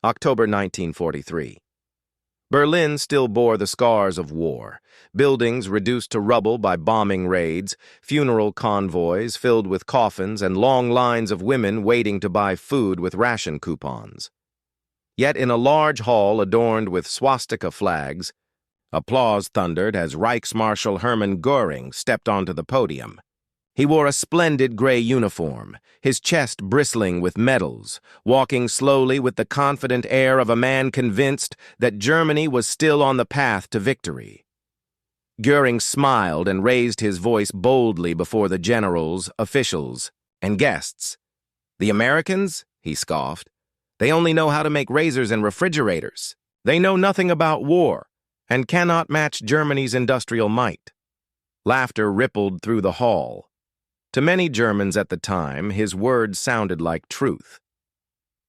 October 1943. Berlin still bore the scars of war. Buildings reduced to rubble by bombing raids, funeral convoys filled with coffins, and long lines of women waiting to buy food with ration coupons. Yet in a large hall adorned with swastika flags, applause thundered as Reichsmarschall Hermann Göring stepped onto the podium. He wore a splendid gray uniform, his chest bristling with medals, walking slowly with the confident air of a man convinced that Germany was still on the path to victory. Göring smiled and raised his voice boldly before the generals, officials, and guests. "The Americans?" he scoffed. "They only know how to make razors and refrigerators. They know nothing about war and cannot match Germany's industrial might." Laughter rippled through the hall. To many Germans at the time, his words sounded like truth.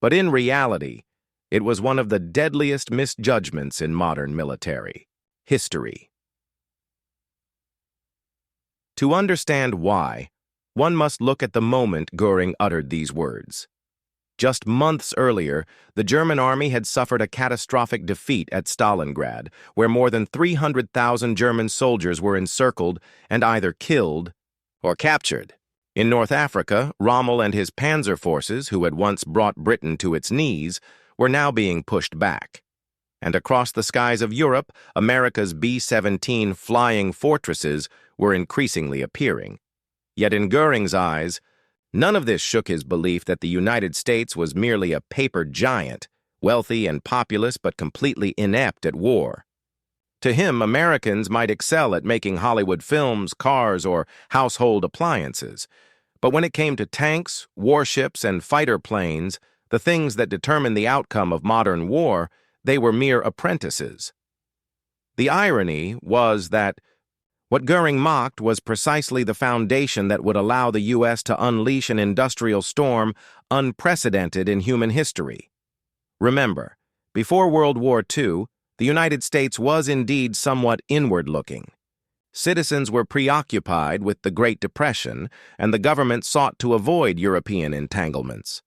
But in reality, it was one of the deadliest misjudgments in modern military history. To understand why, one must look at the moment Göring uttered these words. Just months earlier, the German army had suffered a catastrophic defeat at Stalingrad, where more than 300,000 German soldiers were encircled and either killed or captured. In North Africa, Rommel and his panzer forces, who had once brought Britain to its knees, were now being pushed back. And across the skies of Europe, America's B-17 flying fortresses were increasingly appearing. Yet in Göring's eyes, none of this shook his belief that the United States was merely a paper giant, wealthy and populous but completely inept at war. To him, Americans might excel at making Hollywood films, cars, or household appliances. But when it came to tanks, warships, and fighter planes, the things that determine the outcome of modern war, they were mere apprentices. The irony was that what Göring mocked was precisely the foundation that would allow the U.S. to unleash an industrial storm unprecedented in human history. Remember, before World War II, the United States was indeed somewhat inward-looking. Citizens were preoccupied with the Great Depression, and the government sought to avoid European entanglements.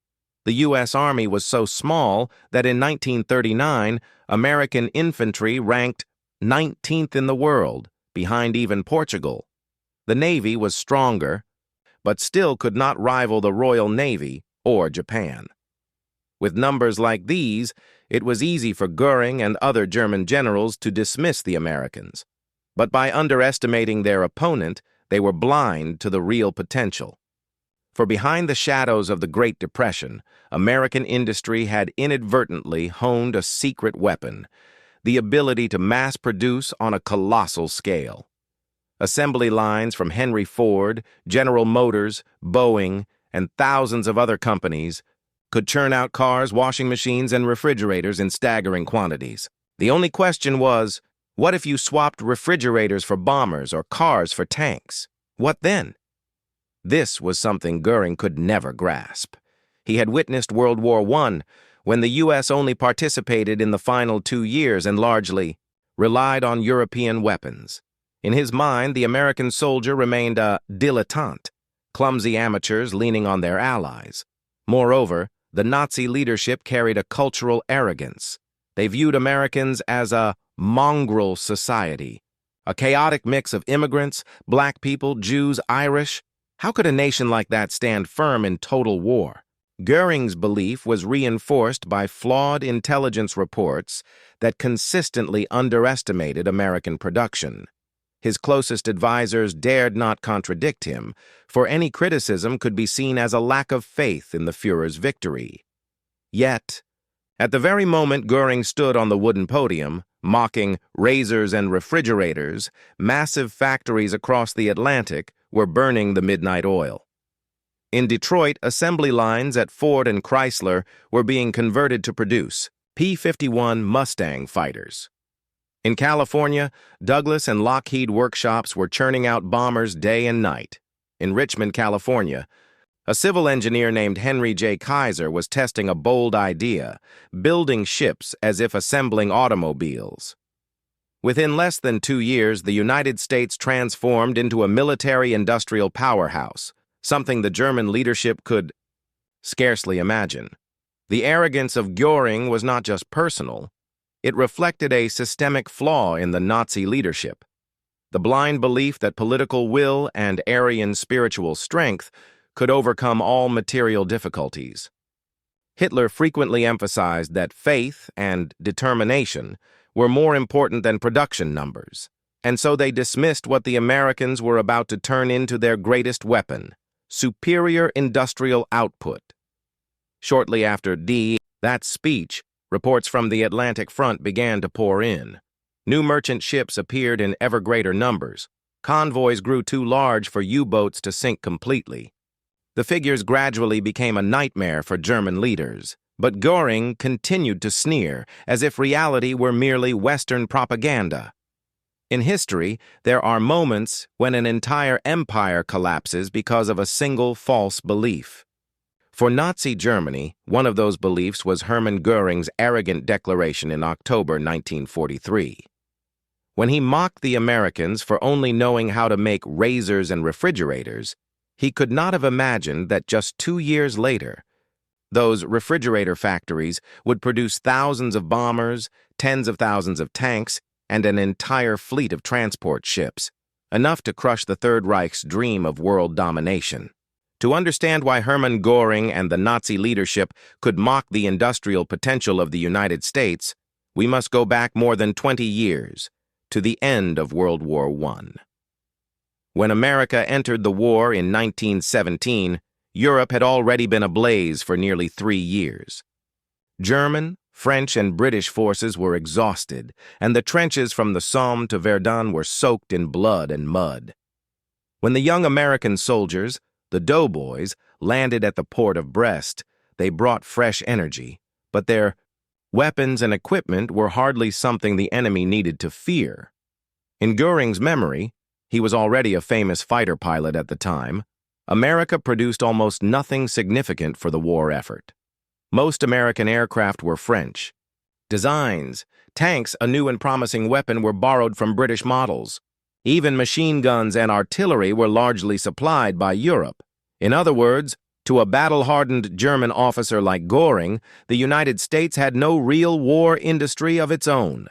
The U.S. Army was so small that in 1939, American infantry ranked 19th in the world, behind even Portugal. The Navy was stronger, but still could not rival the Royal Navy or Japan. With numbers like these, it was easy for Göring and other German generals to dismiss the Americans. But by underestimating their opponent, they were blind to the real potential. For behind the shadows of the Great Depression, American industry had inadvertently honed a secret weapon, the ability to mass produce on a colossal scale. Assembly lines from Henry Ford, General Motors, Boeing, and thousands of other companies could churn out cars, washing machines, and refrigerators in staggering quantities. The only question was, what if you swapped refrigerators for bombers or cars for tanks? What then? This was something Göring could never grasp. He had witnessed World War I, when the U.S. only participated in the final 2 years and largely relied on European weapons. In his mind, the American soldier remained a dilettante, clumsy amateurs leaning on their allies. Moreover, the Nazi leadership carried a cultural arrogance. They viewed Americans as a mongrel society, a chaotic mix of immigrants, black people, Jews, Irish. How could a nation like that stand firm in total war? Göring's belief was reinforced by flawed intelligence reports that consistently underestimated American production. His closest advisors dared not contradict him, for any criticism could be seen as a lack of faith in the Führer's victory. Yet, at the very moment Göring stood on the wooden podium, mocking razors and refrigerators, massive factories across the Atlantic were burning the midnight oil. In Detroit, assembly lines at Ford and Chrysler were being converted to produce P-51 Mustang fighters. In California, Douglas and Lockheed workshops were churning out bombers day and night. In Richmond, California, a civil engineer named Henry J. Kaiser was testing a bold idea, building ships as if assembling automobiles. Within less than 2 years, the United States transformed into a military-industrial powerhouse, something the German leadership could scarcely imagine. The arrogance of Göring was not just personal. It reflected a systemic flaw in the Nazi leadership. The blind belief that political will and Aryan spiritual strength could overcome all material difficulties. Hitler frequently emphasized that faith and determination were more important than production numbers, and so they dismissed what the Americans were about to turn into their greatest weapon: superior industrial output. Shortly after that speech, reports from the Atlantic front began to pour in. New merchant ships appeared in ever greater numbers. Convoys grew too large for U-boats to sink completely. The figures gradually became a nightmare for German leaders, but Göring continued to sneer as if reality were merely Western propaganda. In history, there are moments when an entire empire collapses because of a single false belief. For Nazi Germany, one of those beliefs was Hermann Göring's arrogant declaration in October 1943. When he mocked the Americans for only knowing how to make razors and refrigerators, he could not have imagined that just 2 years later, those refrigerator factories would produce thousands of bombers, tens of thousands of tanks, and an entire fleet of transport ships, enough to crush the Third Reich's dream of world domination. To understand why Hermann Göring and the Nazi leadership could mock the industrial potential of the United States, we must go back more than 20 years, to the end of World War I. When America entered the war in 1917, Europe had already been ablaze for nearly 3 years. German, French, and British forces were exhausted, and the trenches from the Somme to Verdun were soaked in blood and mud. When the young American soldiers, the doughboys, landed at the port of Brest, they brought fresh energy, but their weapons and equipment were hardly something the enemy needed to fear. In Göring's memory, he was already a famous fighter pilot at the time, America produced almost nothing significant for the war effort. Most American aircraft were French. Designs, tanks, a new and promising weapon, were borrowed from British models. Even machine guns and artillery were largely supplied by Europe. In other words, to a battle-hardened German officer like Göring, the United States had no real war industry of its own.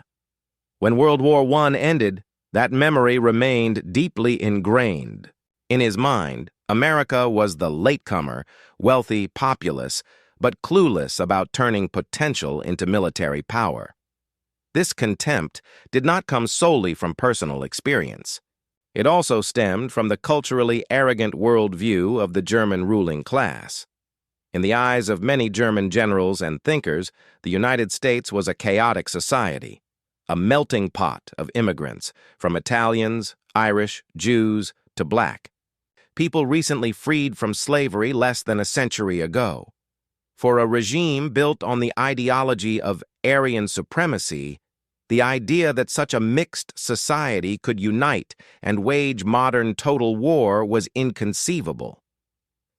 When World War I ended, that memory remained deeply ingrained. In his mind, America was the latecomer, wealthy, populous, but clueless about turning potential into military power. This contempt did not come solely from personal experience. It also stemmed from the culturally arrogant worldview of the German ruling class. In the eyes of many German generals and thinkers, the United States was a chaotic society, a melting pot of immigrants, from Italians, Irish, Jews, to black. People recently freed from slavery less than a century ago. For a regime built on the ideology of Aryan supremacy, the idea that such a mixed society could unite and wage modern total war was inconceivable.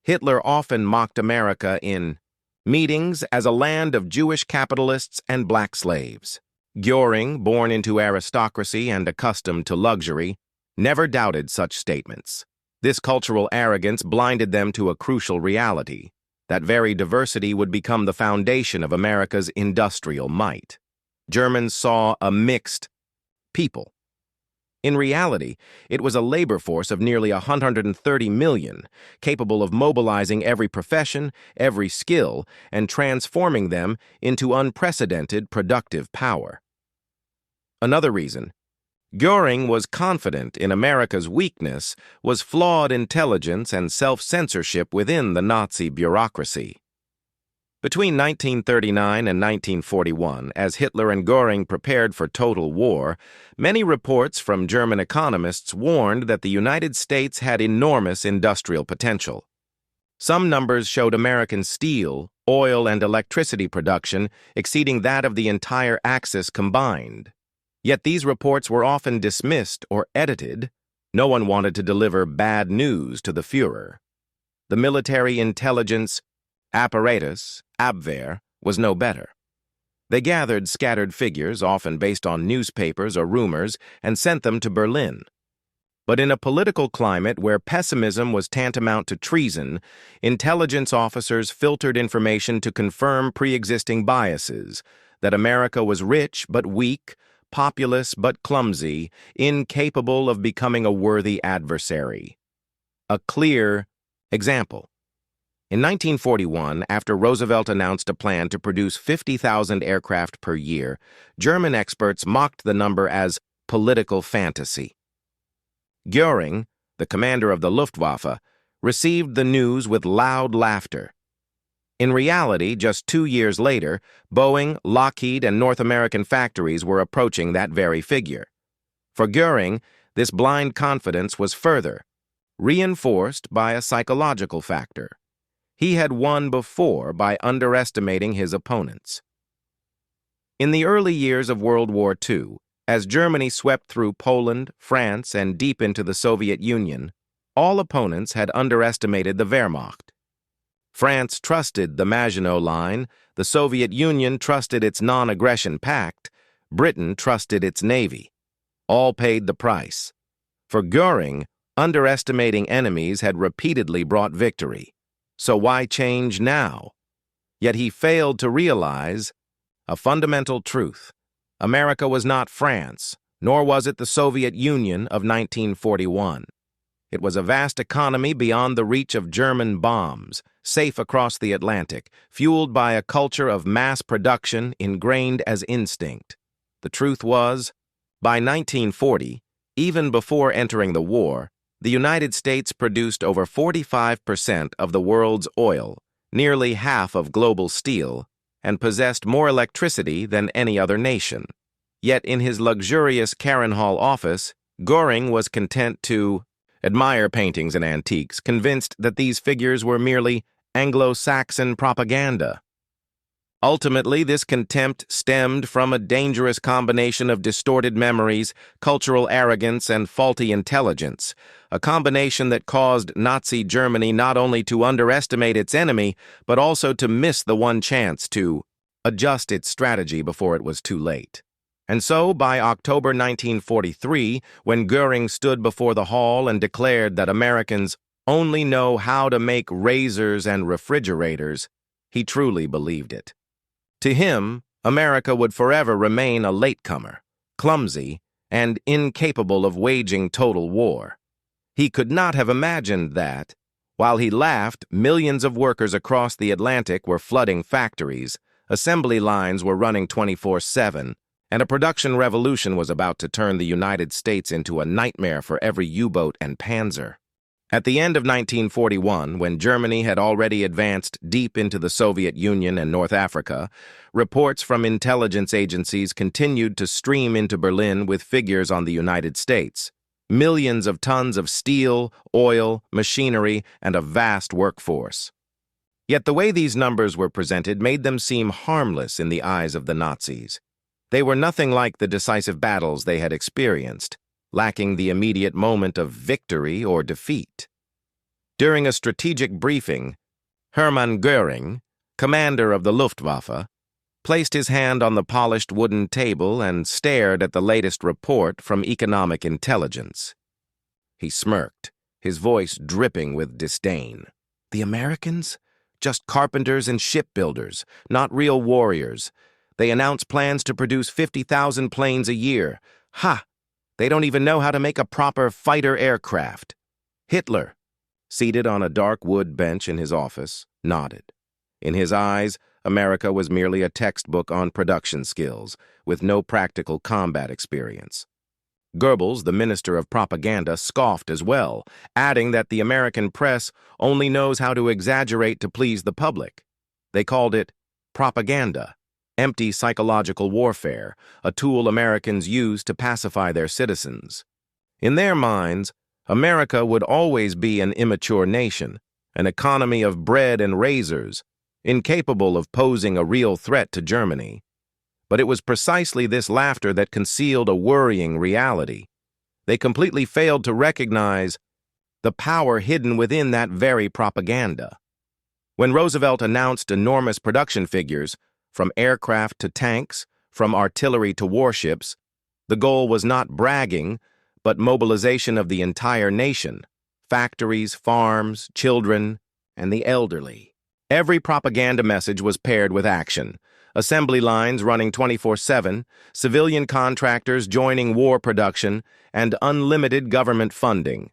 Hitler often mocked America in meetings as a land of Jewish capitalists and black slaves. Göring, born into aristocracy and accustomed to luxury, never doubted such statements. This cultural arrogance blinded them to a crucial reality: that very diversity would become the foundation of America's industrial might. Germans saw a mixed people. In reality, it was a labor force of nearly 130 million, capable of mobilizing every profession, every skill, and transforming them into unprecedented productive power. Another reason Göring was confident in America's weakness was flawed intelligence and self-censorship within the Nazi bureaucracy. Between 1939 and 1941, as Hitler and Göring prepared for total war, many reports from German economists warned that the United States had enormous industrial potential. Some numbers showed American steel, oil, and electricity production exceeding that of the entire Axis combined. Yet these reports were often dismissed or edited. No one wanted to deliver bad news to the Führer. The military intelligence apparatus, Abwehr, was no better. They gathered scattered figures, often based on newspapers or rumors, and sent them to Berlin. But in a political climate where pessimism was tantamount to treason, intelligence officers filtered information to confirm pre-existing biases, that America was rich but weak, populous but clumsy, incapable of becoming a worthy adversary. A clear example. In 1941, after Roosevelt announced a plan to produce 50,000 aircraft per year, German experts mocked the number as political fantasy. Göring, the commander of the Luftwaffe, received the news with loud laughter. In reality, just 2 years later, Boeing, Lockheed, and North American factories were approaching that very figure. For Göring, this blind confidence was further reinforced by a psychological factor. He had won before by underestimating his opponents. In the early years of World War II, as Germany swept through Poland, France, and deep into the Soviet Union, all opponents had underestimated the Wehrmacht. France trusted the Maginot Line, the Soviet Union trusted its non-aggression pact, Britain trusted its navy. All paid the price. For Göring, underestimating enemies had repeatedly brought victory. So why change now? Yet he failed to realize a fundamental truth. America was not France, nor was it the Soviet Union of 1941. It was a vast economy beyond the reach of German bombs, safe across the Atlantic, fueled by a culture of mass production ingrained as instinct. The truth was, by 1940, even before entering the war, the United States produced over 45% of the world's oil, nearly half of global steel, and possessed more electricity than any other nation. Yet in his luxurious Karen Hall office, Göring was content to admire paintings and antiques, convinced that these figures were merely Anglo-Saxon propaganda. Ultimately, this contempt stemmed from a dangerous combination of distorted memories, cultural arrogance, and faulty intelligence, a combination that caused Nazi Germany not only to underestimate its enemy, but also to miss the one chance to adjust its strategy before it was too late. And so, by October 1943, when Göring stood before the hall and declared that Americans only know how to make razors and refrigerators, he truly believed it. To him, America would forever remain a latecomer, clumsy, and incapable of waging total war. He could not have imagined that, while he laughed, millions of workers across the Atlantic were flooding factories, assembly lines were running 24/7, and a production revolution was about to turn the United States into a nightmare for every U-boat and panzer. At the end of 1941, when Germany had already advanced deep into the Soviet Union and North Africa, reports from intelligence agencies continued to stream into Berlin with figures on the United States. Millions of tons of steel, oil, machinery, and a vast workforce. Yet the way these numbers were presented made them seem harmless in the eyes of the Nazis. They were nothing like the decisive battles they had experienced, lacking the immediate moment of victory or defeat. During a strategic briefing, Hermann Göring, commander of the Luftwaffe, placed his hand on the polished wooden table and stared at the latest report from economic intelligence. He smirked, his voice dripping with disdain. The Americans? Just carpenters and shipbuilders, not real warriors. They announce plans to produce 50,000 planes a year. Ha! They don't even know how to make a proper fighter aircraft. Hitler, seated on a dark wood bench in his office, nodded. In his eyes, America was merely a textbook on production skills, with no practical combat experience. Goebbels, the minister of propaganda, scoffed as well, adding that the American press only knows how to exaggerate to please the public. They called it propaganda. Empty psychological warfare, a tool Americans use to pacify their citizens. In their minds, America would always be an immature nation, an economy of bread and razors, incapable of posing a real threat to Germany. But it was precisely this laughter that concealed a worrying reality. They completely failed to recognize the power hidden within that very propaganda. When Roosevelt announced enormous production figures, from aircraft to tanks, from artillery to warships, the goal was not bragging, but mobilization of the entire nation: factories, farms, children, and the elderly. Every propaganda message was paired with action: assembly lines running 24/7, civilian contractors joining war production, and unlimited government funding.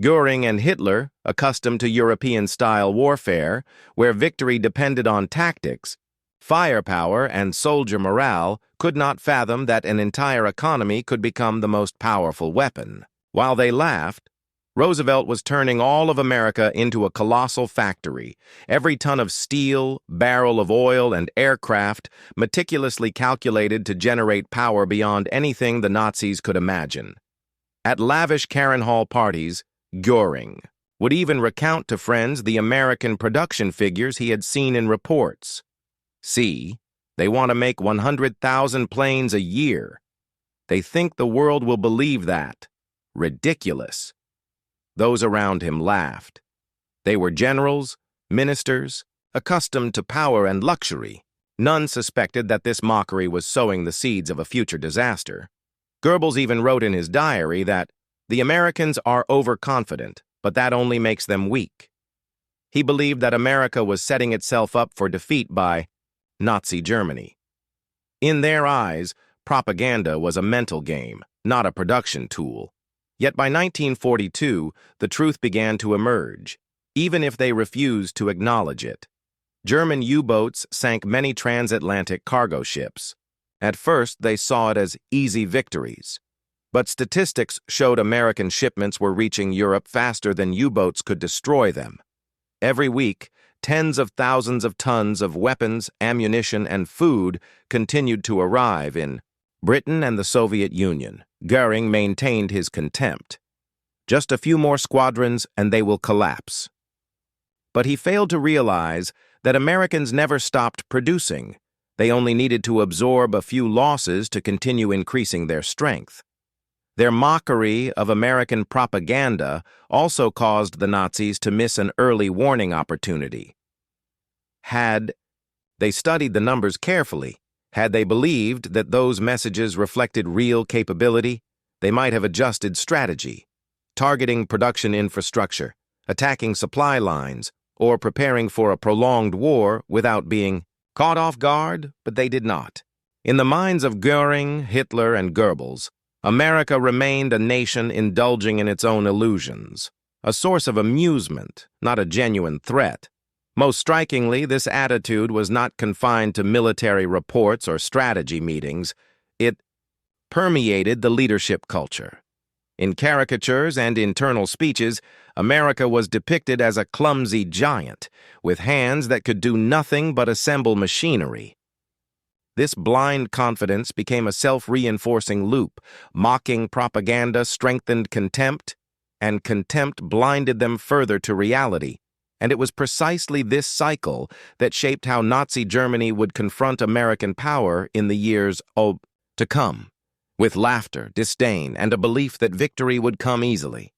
Göring and Hitler, accustomed to European-style warfare, where victory depended on tactics, firepower, and soldier morale, could not fathom that an entire economy could become the most powerful weapon. While they laughed, Roosevelt was turning all of America into a colossal factory, every ton of steel, barrel of oil, and aircraft meticulously calculated to generate power beyond anything the Nazis could imagine. At lavish Karen Hall parties, Göring would even recount to friends the American production figures he had seen in reports. See, they want to make 100,000 planes a year. They think the world will believe that. Ridiculous. Those around him laughed. They were generals, ministers, accustomed to power and luxury. None suspected that this mockery was sowing the seeds of a future disaster. Goebbels even wrote in his diary that the Americans are overconfident, but that only makes them weak. He believed that America was setting itself up for defeat by Nazi Germany. In their eyes, propaganda was a mental game, not a production tool. Yet by 1942, the truth began to emerge, even if they refused to acknowledge it. German U-boats sank many transatlantic cargo ships. At first, they saw it as easy victories. But statistics showed American shipments were reaching Europe faster than U-boats could destroy them. Every week, tens of thousands of tons of weapons, ammunition, and food continued to arrive in Britain and the Soviet Union. Göring maintained his contempt. Just a few more squadrons and they will collapse. But he failed to realize that Americans never stopped producing. They only needed to absorb a few losses to continue increasing their strength. Their mockery of American propaganda also caused the Nazis to miss an early warning opportunity. Had they studied the numbers carefully, had they believed that those messages reflected real capability, they might have adjusted strategy, targeting production infrastructure, attacking supply lines, or preparing for a prolonged war without being caught off guard, but they did not. In the minds of Göring, Hitler, and Goebbels, America remained a nation indulging in its own illusions, a source of amusement, not a genuine threat. Most strikingly, this attitude was not confined to military reports or strategy meetings. It permeated the leadership culture. In caricatures and internal speeches, America was depicted as a clumsy giant, with hands that could do nothing but assemble machinery. This blind confidence became a self-reinforcing loop. Mocking propaganda strengthened contempt, and contempt blinded them further to reality. And it was precisely this cycle that shaped how Nazi Germany would confront American power in the years to come, with laughter, disdain, and a belief that victory would come easily.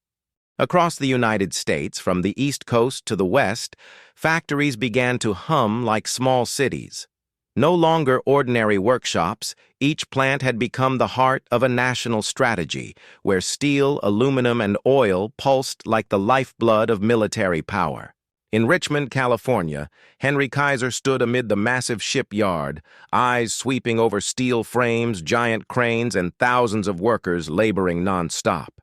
Across the United States, from the East Coast to the West, factories began to hum like small cities. No longer ordinary workshops, each plant had become the heart of a national strategy, where steel, aluminum, and oil pulsed like the lifeblood of military power. In Richmond, California, Henry Kaiser stood amid the massive shipyard, eyes sweeping over steel frames, giant cranes, and thousands of workers laboring non-stop.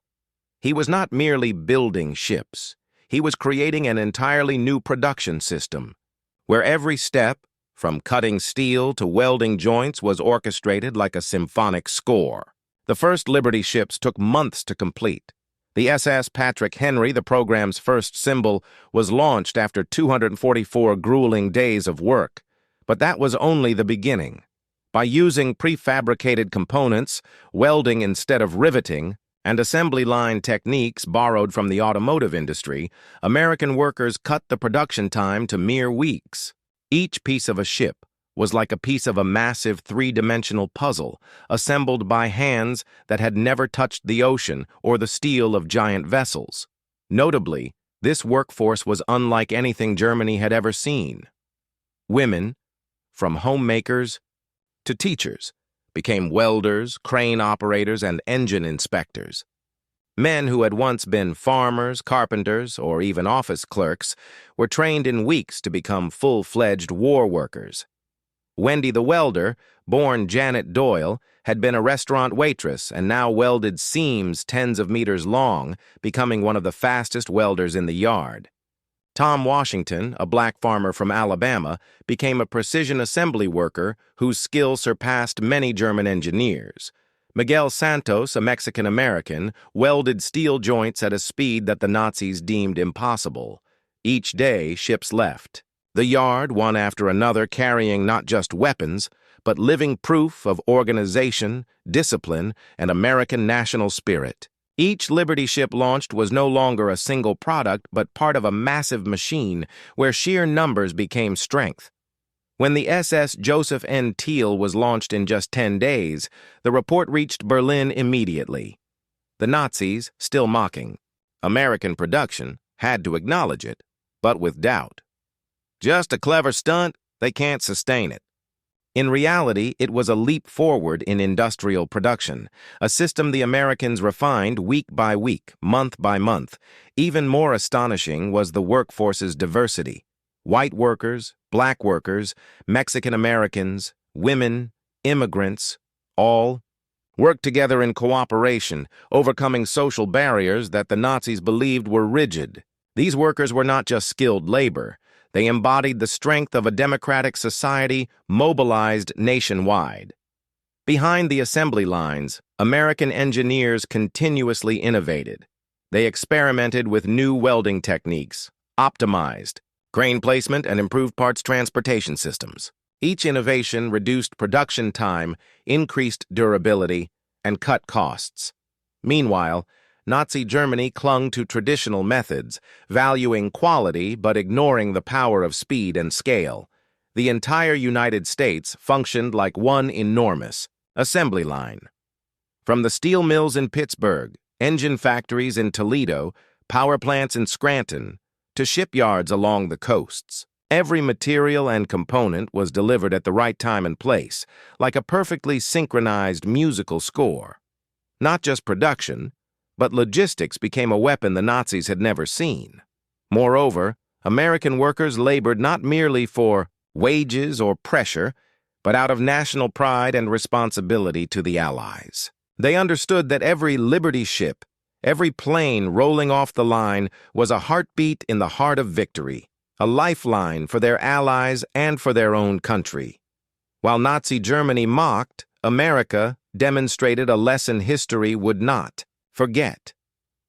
He was not merely building ships. He was creating an entirely new production system, where every step, from cutting steel to welding joints, was orchestrated like a symphonic score. The first Liberty ships took months to complete. The SS Patrick Henry, the program's first symbol, was launched after 244 grueling days of work. But that was only the beginning. By using prefabricated components, welding instead of riveting, and assembly line techniques borrowed from the automotive industry, American workers cut the production time to mere weeks. Each piece of a ship was like a piece of a massive three-dimensional puzzle, assembled by hands that had never touched the ocean or the steel of giant vessels. Notably, this workforce was unlike anything Germany had ever seen. Women, from homemakers to teachers, became welders, crane operators, and engine inspectors. Men who had once been farmers, carpenters, or even office clerks were trained in weeks to become full-fledged war workers. Wendy the welder, born Janet Doyle, had been a restaurant waitress and now welded seams tens of meters long, becoming one of the fastest welders in the yard. Tom Washington, a black farmer from Alabama, became a precision assembly worker whose skill surpassed many German engineers. Miguel Santos, a Mexican-American, welded steel joints at a speed that the Nazis deemed impossible. Each day, ships left. The yard, one after another, carrying not just weapons, but living proof of organization, discipline, and American national spirit. Each Liberty ship launched was no longer a single product, but part of a massive machine where sheer numbers became strength. When the SS Joseph N. Thiel was launched in just 10 days, the report reached Berlin immediately. The Nazis, still mocking American production, had to acknowledge it, but with doubt. Just a clever stunt, they can't sustain it. In reality, it was a leap forward in industrial production, a system the Americans refined week by week, month by month. Even more astonishing was the workforce's diversity. White workers, black workers, Mexican Americans, women, immigrants, all worked together in cooperation, overcoming social barriers that the Nazis believed were rigid. These workers were not just skilled labor. They embodied the strength of a democratic society mobilized nationwide. Behind the assembly lines, American engineers continuously innovated. They experimented with new welding techniques, optimized crane placement, and improved parts transportation systems. Each innovation reduced production time, increased durability, and cut costs. Meanwhile, Nazi Germany clung to traditional methods, valuing quality but ignoring the power of speed and scale. The entire United States functioned like one enormous assembly line. From the steel mills in Pittsburgh, engine factories in Toledo, power plants in Scranton, to shipyards along the coasts, every material and component was delivered at the right time and place, like a perfectly synchronized musical score. Not just production, but logistics became a weapon the Nazis had never seen. Moreover, American workers labored not merely for wages or pressure, but out of national pride and responsibility to the Allies. They understood that every Liberty ship, every plane rolling off the line was a heartbeat in the heart of victory, a lifeline for their allies and for their own country. While Nazi Germany mocked, America demonstrated a lesson history would not forget.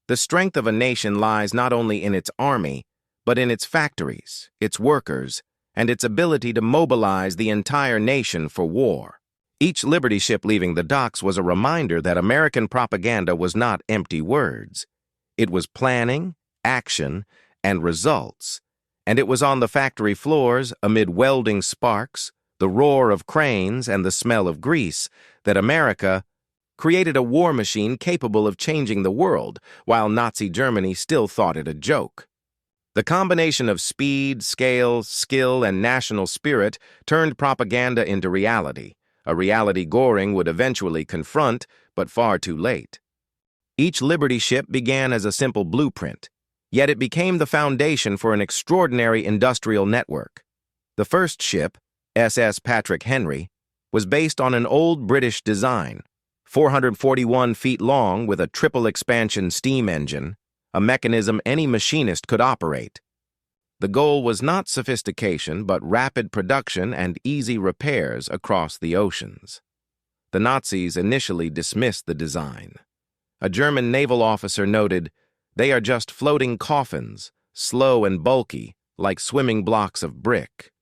The strength of a nation lies not only in its army, but in its factories, its workers, and its ability to mobilize the entire nation for war. Each Liberty ship leaving the docks was a reminder that American propaganda was not empty words. It was planning, action, and results. And it was on the factory floors, amid welding sparks, the roar of cranes, and the smell of grease, that America created a war machine capable of changing the world, while Nazi Germany still thought it a joke. The combination of speed, scale, skill, and national spirit turned propaganda into reality, a reality Göring would eventually confront, but far too late. Each Liberty ship began as a simple blueprint, yet it became the foundation for an extraordinary industrial network. The first ship, SS Patrick Henry, was based on an old British design, 441 feet long with a triple-expansion steam engine, a mechanism any machinist could operate. The goal was not sophistication, but rapid production and easy repairs across the oceans. The Nazis initially dismissed the design. A German naval officer noted, "They are just floating coffins, slow and bulky, like swimming blocks of brick."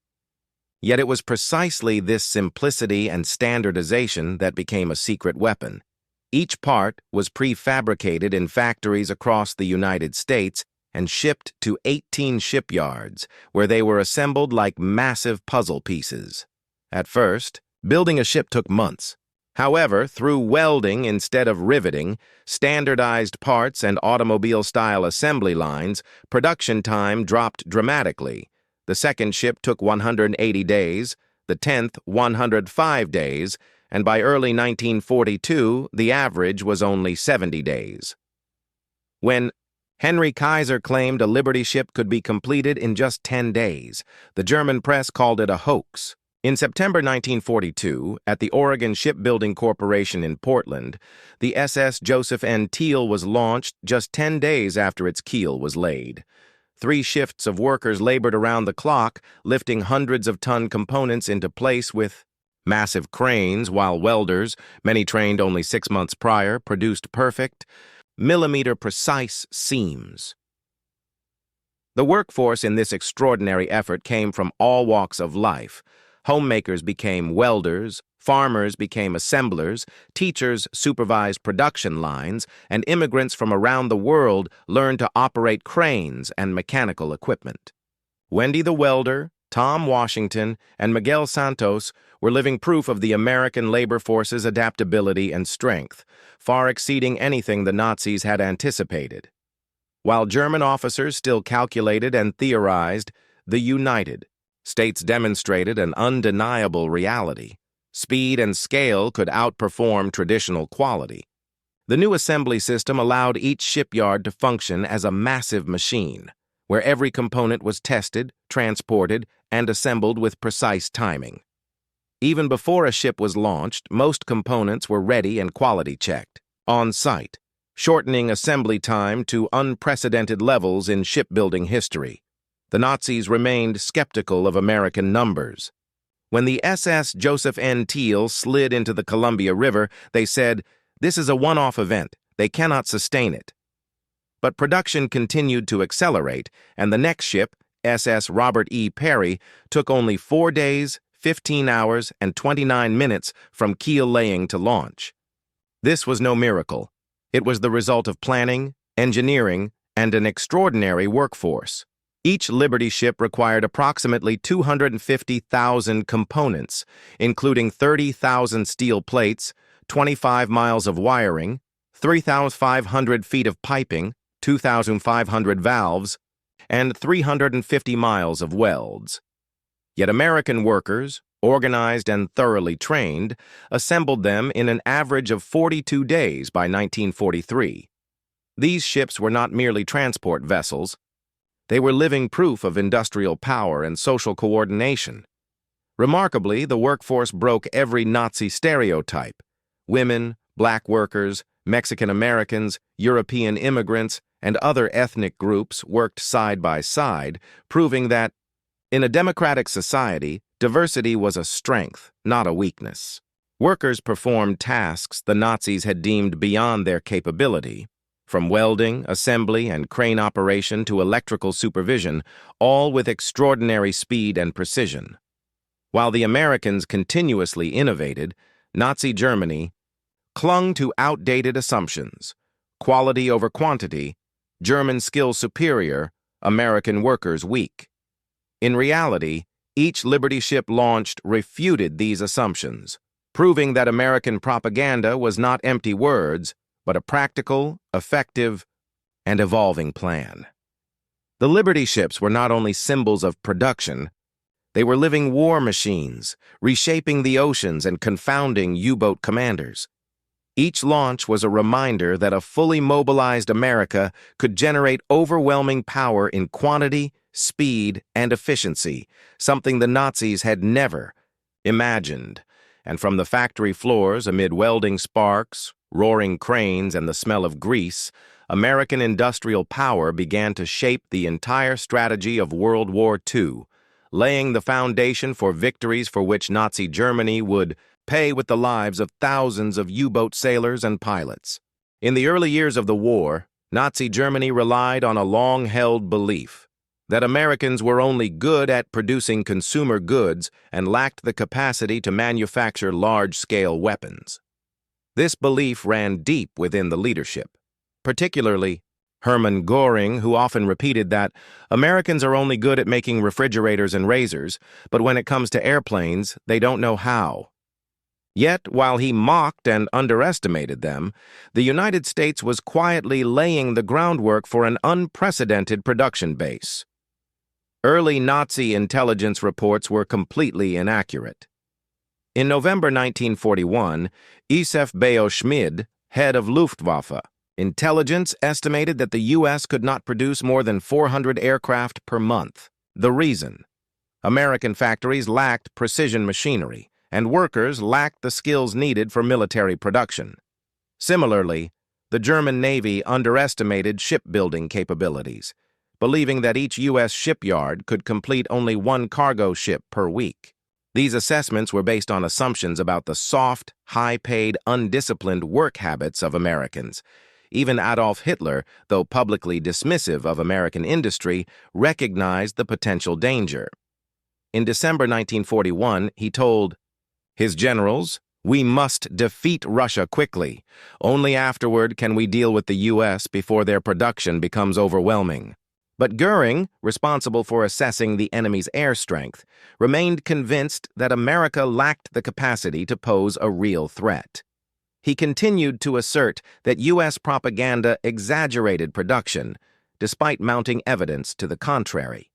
Yet it was precisely this simplicity and standardization that became a secret weapon. Each part was prefabricated in factories across the United States and shipped to 18 shipyards, where they were assembled like massive puzzle pieces. At first, building a ship took months. However, through welding instead of riveting, standardized parts, and automobile-style assembly lines, production time dropped dramatically. The second ship took 180 days, the 10th 105 days, and by early 1942, the average was only 70 days. When Henry Kaiser claimed a Liberty ship could be completed in just 10 days, the German press called it a hoax. In September 1942, at the Oregon Shipbuilding Corporation in Portland, the SS Joseph N. Teal was launched just 10 days after its keel was laid. 3 shifts of workers labored around the clock, lifting hundreds of ton components into place with massive cranes, while welders, many trained only 6 months prior, produced perfect, millimeter-precise seams. The workforce in this extraordinary effort came from all walks of life. Homemakers became welders, farmers became assemblers, teachers supervised production lines, and immigrants from around the world learned to operate cranes and mechanical equipment. Wendy the welder, Tom Washington, and Miguel Santos were living proof of the American labor force's adaptability and strength, far exceeding anything the Nazis had anticipated. While German officers still calculated and theorized, the United States demonstrated an undeniable reality. Speed and scale could outperform traditional quality. The new assembly system allowed each shipyard to function as a massive machine, where every component was tested, transported, and assembled with precise timing. Even before a ship was launched, most components were ready and quality checked, on site, shortening assembly time to unprecedented levels in shipbuilding history. The Nazis remained skeptical of American numbers. When the SS Joseph N. Teal slid into the Columbia River, they said, "This is a one-off event. They cannot sustain it." But production continued to accelerate, and the next ship, SS Robert E. Peary, took only 4 days, 15 hours, and 29 minutes from keel laying to launch. This was no miracle. It was the result of planning, engineering, and an extraordinary workforce. Each Liberty ship required approximately 250,000 components, including 30,000 steel plates, 25 miles of wiring, 3,500 feet of piping, 2,500 valves, and 350 miles of welds. Yet American workers, organized and thoroughly trained, assembled them in an average of 42 days by 1943. These ships were not merely transport vessels. They were living proof of industrial power and social coordination. Remarkably, the workforce broke every Nazi stereotype. Women, black workers, Mexican Americans, European immigrants, and other ethnic groups worked side by side, proving that, in a democratic society, diversity was a strength, not a weakness. Workers performed tasks the Nazis had deemed beyond their capability. From welding, assembly, and crane operation to electrical supervision, all with extraordinary speed and precision. While the Americans continuously innovated, Nazi Germany clung to outdated assumptions: quality over quantity, German skill superior, American workers weak. In reality, each Liberty ship launched refuted these assumptions, proving that American propaganda was not empty words, but a practical, effective, and evolving plan. The Liberty ships were not only symbols of production, they were living war machines, reshaping the oceans and confounding U-boat commanders. Each launch was a reminder that a fully mobilized America could generate overwhelming power in quantity, speed, and efficiency, something the Nazis had never imagined. And from the factory floors, amid welding sparks, roaring cranes, and the smell of grease, American industrial power began to shape the entire strategy of World War II, laying the foundation for victories for which Nazi Germany would pay with the lives of thousands of U-boat sailors and pilots. In the early years of the war, Nazi Germany relied on a long-held belief that Americans were only good at producing consumer goods and lacked the capacity to manufacture large-scale weapons. This belief ran deep within the leadership, particularly Hermann Göring, who often repeated that Americans are only good at making refrigerators and razors, but when it comes to airplanes, they don't know how. Yet, while he mocked and underestimated them, the United States was quietly laying the groundwork for an unprecedented production base. Early Nazi intelligence reports were completely inaccurate. In November 1941, Isef Bejo Schmid, head of Luftwaffe, Intelligence estimated that the U.S. could not produce more than 400 aircraft per month. The reason? American factories lacked precision machinery, and workers lacked the skills needed for military production. Similarly, the German Navy underestimated shipbuilding capabilities, believing that each U.S. shipyard could complete only one cargo ship per week. These assessments were based on assumptions about the soft, high-paid, undisciplined work habits of Americans. Even Adolf Hitler, though publicly dismissive of American industry, recognized the potential danger. In December 1941, he told his generals, "We must defeat Russia quickly. Only afterward can we deal with the U.S. before their production becomes overwhelming." But Goering, responsible for assessing the enemy's air strength, remained convinced that America lacked the capacity to pose a real threat. He continued to assert that U.S. propaganda exaggerated production, despite mounting evidence to the contrary.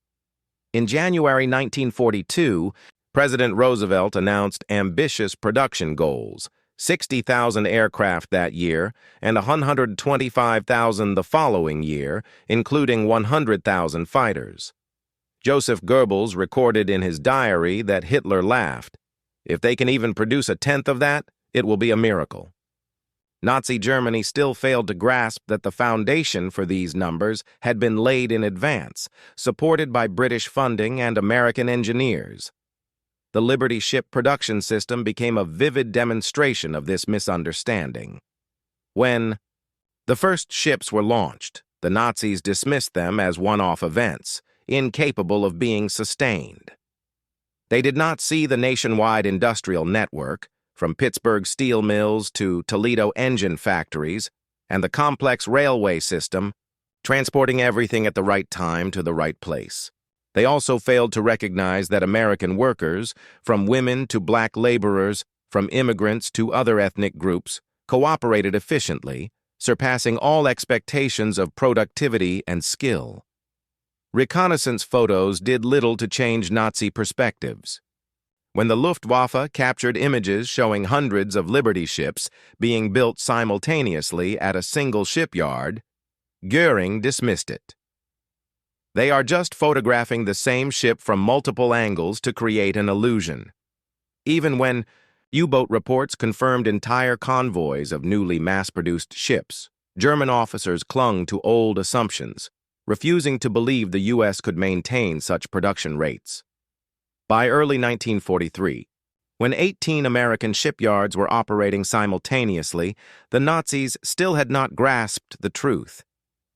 In January 1942, President Roosevelt announced ambitious production goals: 60,000 aircraft that year and 125,000 the following year, including 100,000 fighters. Joseph Goebbels recorded in his diary that Hitler laughed, "If they can even produce a tenth of that, it will be a miracle." Nazi Germany still failed to grasp that the foundation for these numbers had been laid in advance, supported by British funding and American engineers. The Liberty ship production system became a vivid demonstration of this misunderstanding. When the first ships were launched, the Nazis dismissed them as one-off events, incapable of being sustained. They did not see the nationwide industrial network, from Pittsburgh steel mills to Toledo engine factories, and the complex railway system, transporting everything at the right time to the right place. They also failed to recognize that American workers, from women to black laborers, from immigrants to other ethnic groups, cooperated efficiently, surpassing all expectations of productivity and skill. Reconnaissance photos did little to change Nazi perspectives. When the Luftwaffe captured images showing hundreds of Liberty ships being built simultaneously at a single shipyard, Goering dismissed it. They are just photographing the same ship from multiple angles to create an illusion. Even when U-boat reports confirmed entire convoys of newly mass-produced ships, German officers clung to old assumptions, refusing to believe the U.S. could maintain such production rates. By early 1943, when 18 American shipyards were operating simultaneously, the Nazis still had not grasped the truth.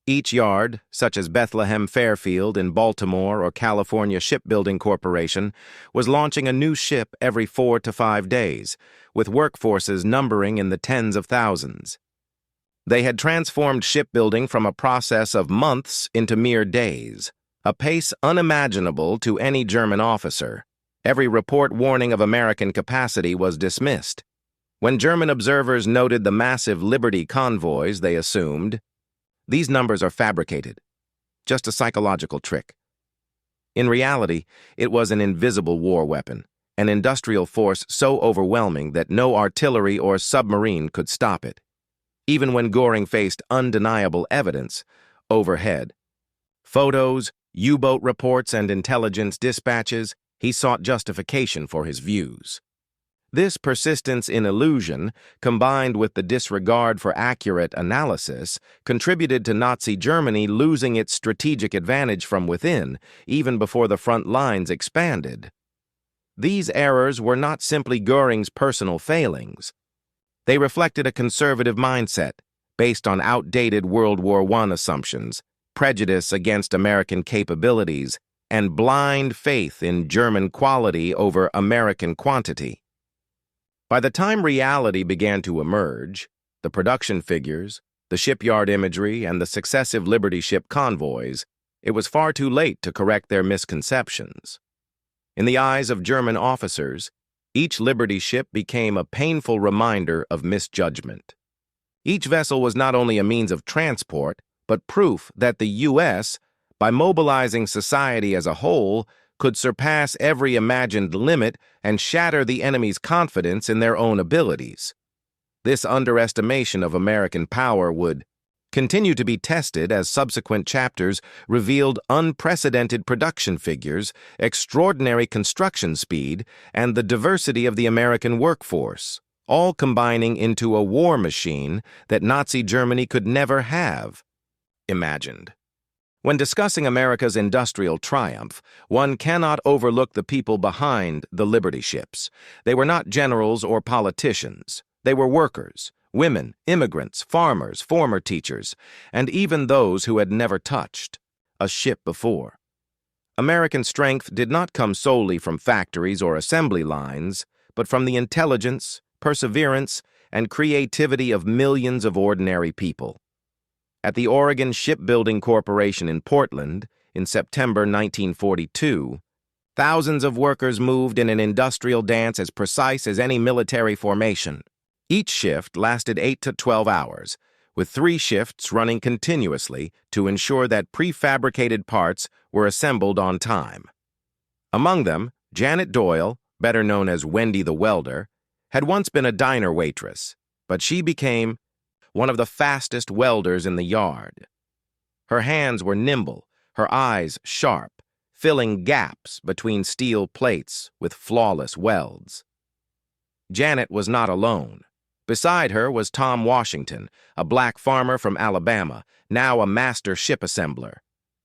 Each yard, such as Bethlehem Fairfield in Baltimore or California Shipbuilding Corporation, was launching a new ship every 4 to 5 days, with workforces numbering in the tens of thousands. They had transformed shipbuilding from a process of months into mere days, a pace unimaginable to any German officer. Every report warning of American capacity was dismissed. When German observers noted the massive Liberty convoys, they assumed, "These numbers are fabricated, just a psychological trick." In reality, it was an invisible war weapon, an industrial force so overwhelming that no artillery or submarine could stop it. Even when Goering faced undeniable evidence, overhead, photos, U-boat reports, and intelligence dispatches, he sought justification for his views. This persistence in illusion, combined with the disregard for accurate analysis, contributed to Nazi Germany losing its strategic advantage from within, even before the front lines expanded. These errors were not simply Goering's personal failings. They reflected a conservative mindset, based on outdated World War I assumptions, prejudice against American capabilities, and blind faith in German quality over American quantity. By the time reality began to emerge, the production figures, the shipyard imagery, and the successive Liberty ship convoys, it was far too late to correct their misconceptions. In the eyes of German officers, each Liberty ship became a painful reminder of misjudgment. Each vessel was not only a means of transport, but proof that the U.S., by mobilizing society as a whole, could surpass every imagined limit and shatter the enemy's confidence in their own abilities. This underestimation of American power would continue to be tested as subsequent chapters revealed unprecedented production figures, extraordinary construction speed, and the diversity of the American workforce, all combining into a war machine that Nazi Germany could never have imagined. When discussing America's industrial triumph, one cannot overlook the people behind the Liberty ships. They were not generals or politicians. They were workers, women, immigrants, farmers, former teachers, and even those who had never touched a ship before. American strength did not come solely from factories or assembly lines, but from the intelligence, perseverance, and creativity of millions of ordinary people. At the Oregon Shipbuilding Corporation in Portland, in September 1942, thousands of workers moved in an industrial dance as precise as any military formation. Each shift lasted 8 to 12 hours, with 3 shifts running continuously to ensure that prefabricated parts were assembled on time. Among them, Janet Doyle, better known as Wendy the Welder, had once been a diner waitress, but she became one of the fastest welders in the yard. Her hands were nimble, her eyes sharp, filling gaps between steel plates with flawless welds. Janet was not alone. Beside her was Tom Washington, a black farmer from Alabama, now a master ship assembler,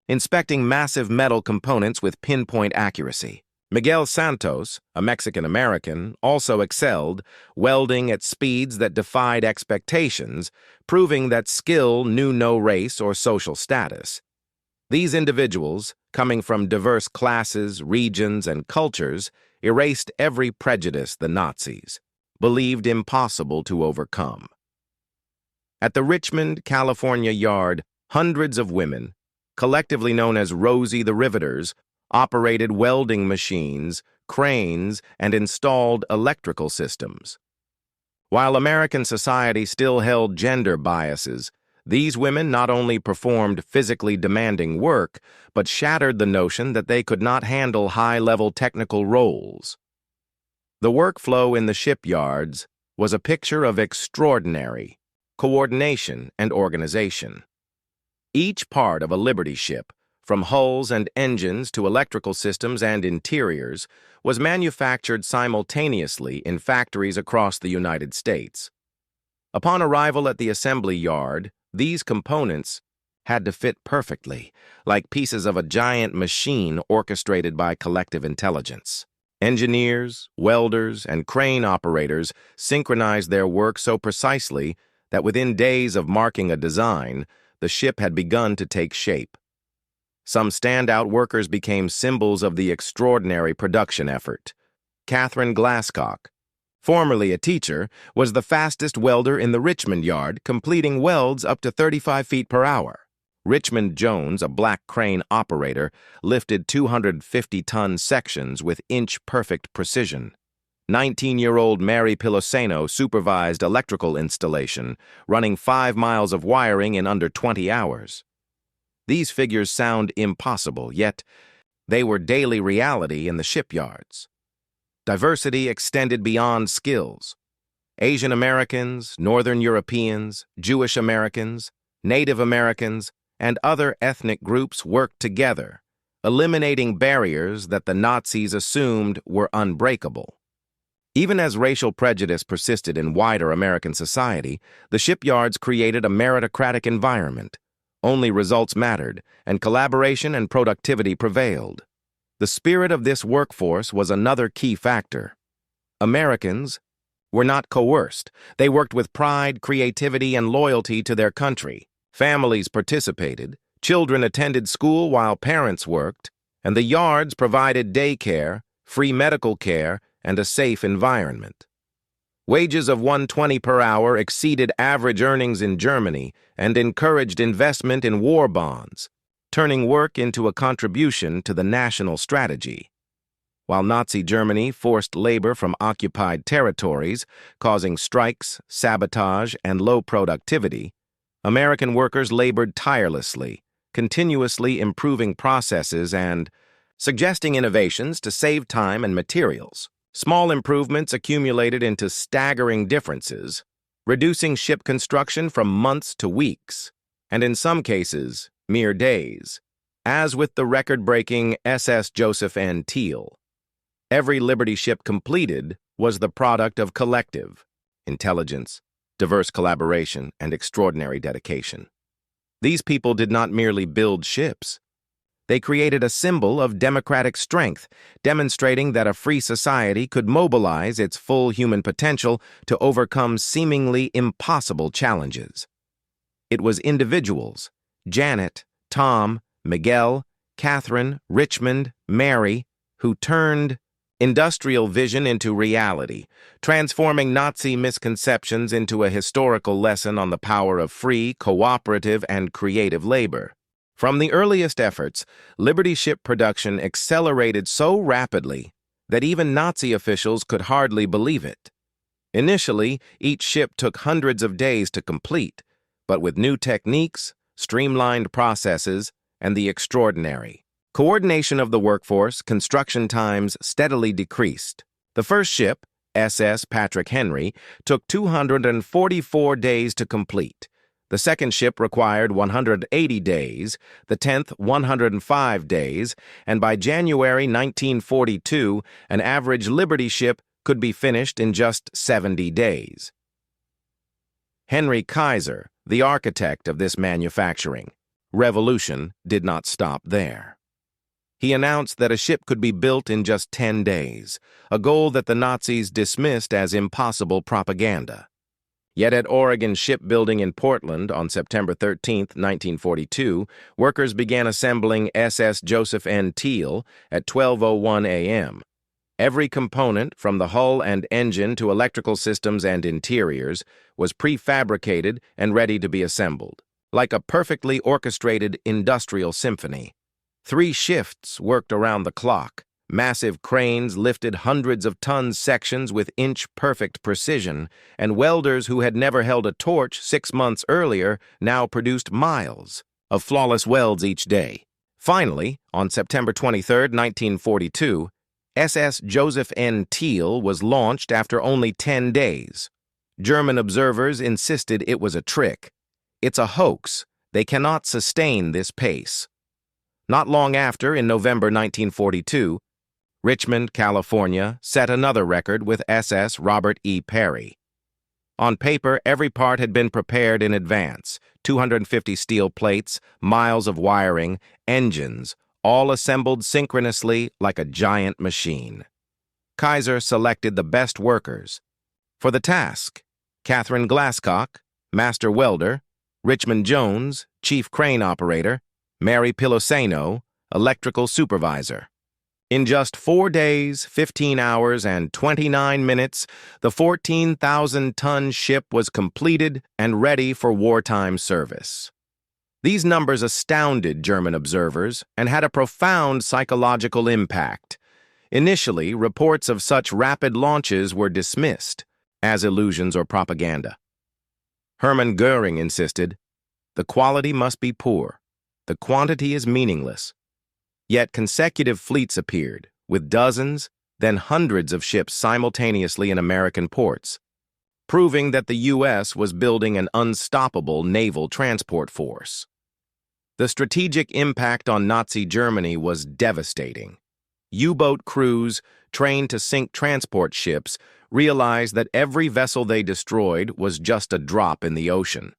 inspecting massive metal components with pinpoint accuracy. Miguel Santos, a Mexican-American, also excelled, welding at speeds that defied expectations, proving that skill knew no race or social status. These individuals, coming from diverse classes, regions, and cultures, erased every prejudice the Nazis believed impossible to overcome. At the Richmond, California yard, hundreds of women, collectively known as Rosie the Riveters, operated welding machines, cranes, and installed electrical systems. While American society still held gender biases, these women not only performed physically demanding work, but shattered the notion that they could not handle high-level technical roles. The workflow in the shipyards was a picture of extraordinary coordination and organization. Each part of a Liberty ship, from hulls and engines to electrical systems and interiors, was manufactured simultaneously in factories across the United States. Upon arrival at the assembly yard, these components had to fit perfectly, like pieces of a giant machine orchestrated by collective intelligence. Engineers, welders, and crane operators synchronized their work so precisely that within days of marking a design, the ship had begun to take shape. Some standout workers became symbols of the extraordinary production effort. Catherine Glasscock, formerly a teacher, was the fastest welder in the Richmond yard, completing welds up to 35 feet per hour. Richmond Jones, a black crane operator, lifted 250-ton sections with inch-perfect precision. 19-year-old Mary Piloseno supervised electrical installation, running 5 miles of wiring in under 20 hours. These figures sound impossible, yet they were daily reality in the shipyards. Diversity extended beyond skills. Asian Americans, Northern Europeans, Jewish Americans, Native Americans, and other ethnic groups worked together, eliminating barriers that the Nazis assumed were unbreakable. Even as racial prejudice persisted in wider American society, the shipyards created a meritocratic environment. Only results mattered, and collaboration and productivity prevailed. The spirit of this workforce was another key factor. Americans were not coerced. They worked with pride, creativity, and loyalty to their country. Families participated, children attended school while parents worked, and the yards provided daycare, free medical care, and a safe environment. Wages of $120 per hour exceeded average earnings in Germany and encouraged investment in war bonds, turning work into a contribution to the national strategy. While Nazi Germany forced labor from occupied territories, causing strikes, sabotage, and low productivity, American workers labored tirelessly, continuously improving processes and suggesting innovations to save time and materials. Small improvements accumulated into staggering differences, reducing ship construction from months to weeks. and in some cases, mere days, as with the record-breaking SS Joseph N. Teal. Every Liberty ship completed was the product of collective intelligence, diverse collaboration, and extraordinary dedication. These people did not merely build ships. They created a symbol of democratic strength, demonstrating that a free society could mobilize its full human potential to overcome seemingly impossible challenges. It was individuals, Janet, Tom, Miguel, Catherine, Richmond, Mary, who turned industrial vision into reality, transforming Nazi misconceptions into a historical lesson on the power of free, cooperative, and creative labor. From the earliest efforts, Liberty ship production accelerated so rapidly that even Nazi officials could hardly believe it. Initially, each ship took hundreds of days to complete, but with new techniques, streamlined processes, and the extraordinary coordination of the workforce, construction times steadily decreased. The first ship, SS Patrick Henry, took 244 days to complete. The second ship required 180 days, the 10th 105 days, and by January 1942, an average Liberty ship could be finished in just 70 days. Henry Kaiser, the architect of this manufacturing revolution, did not stop there. He announced that a ship could be built in just 10 days, a goal that the Nazis dismissed as impossible propaganda. Yet at Oregon Shipbuilding in Portland on September 13, 1942, workers began assembling SS Joseph N. Teal at 12:01 a.m. Every component, from the hull and engine to electrical systems and interiors, was prefabricated and ready to be assembled, like a perfectly orchestrated industrial symphony. 3 shifts worked around the clock. Massive cranes lifted hundreds of ton sections with inch-perfect precision, and welders who had never held a torch 6 months earlier now produced miles of flawless welds each day. Finally, on September 23, 1942, SS Joseph N. Teal was launched after only 10 days. German observers insisted it was a trick. It's a hoax. They cannot sustain this pace. Not long after, in November 1942, Richmond, California, set another record with SS Robert E. Perry. On paper, every part had been prepared in advance: 250 steel plates, miles of wiring, engines, all assembled synchronously like a giant machine. Kaiser selected the best workers. For the task, Catherine Glasscock, master welder; Richmond Jones, chief crane operator; Mary Piloseno, electrical supervisor. In just 4 days, 15 hours, and 29 minutes, the 14,000-ton ship was completed and ready for wartime service. These numbers astounded German observers and had a profound psychological impact. Initially, reports of such rapid launches were dismissed as illusions or propaganda. Hermann Goering insisted, "The quality must be poor. The quantity is meaningless." Yet consecutive fleets appeared, with dozens, then hundreds of ships simultaneously in American ports, proving that the U.S. was building an unstoppable naval transport force. The strategic impact on Nazi Germany was devastating. U-boat crews, trained to sink transport ships, realized that every vessel they destroyed was just a drop in the ocean.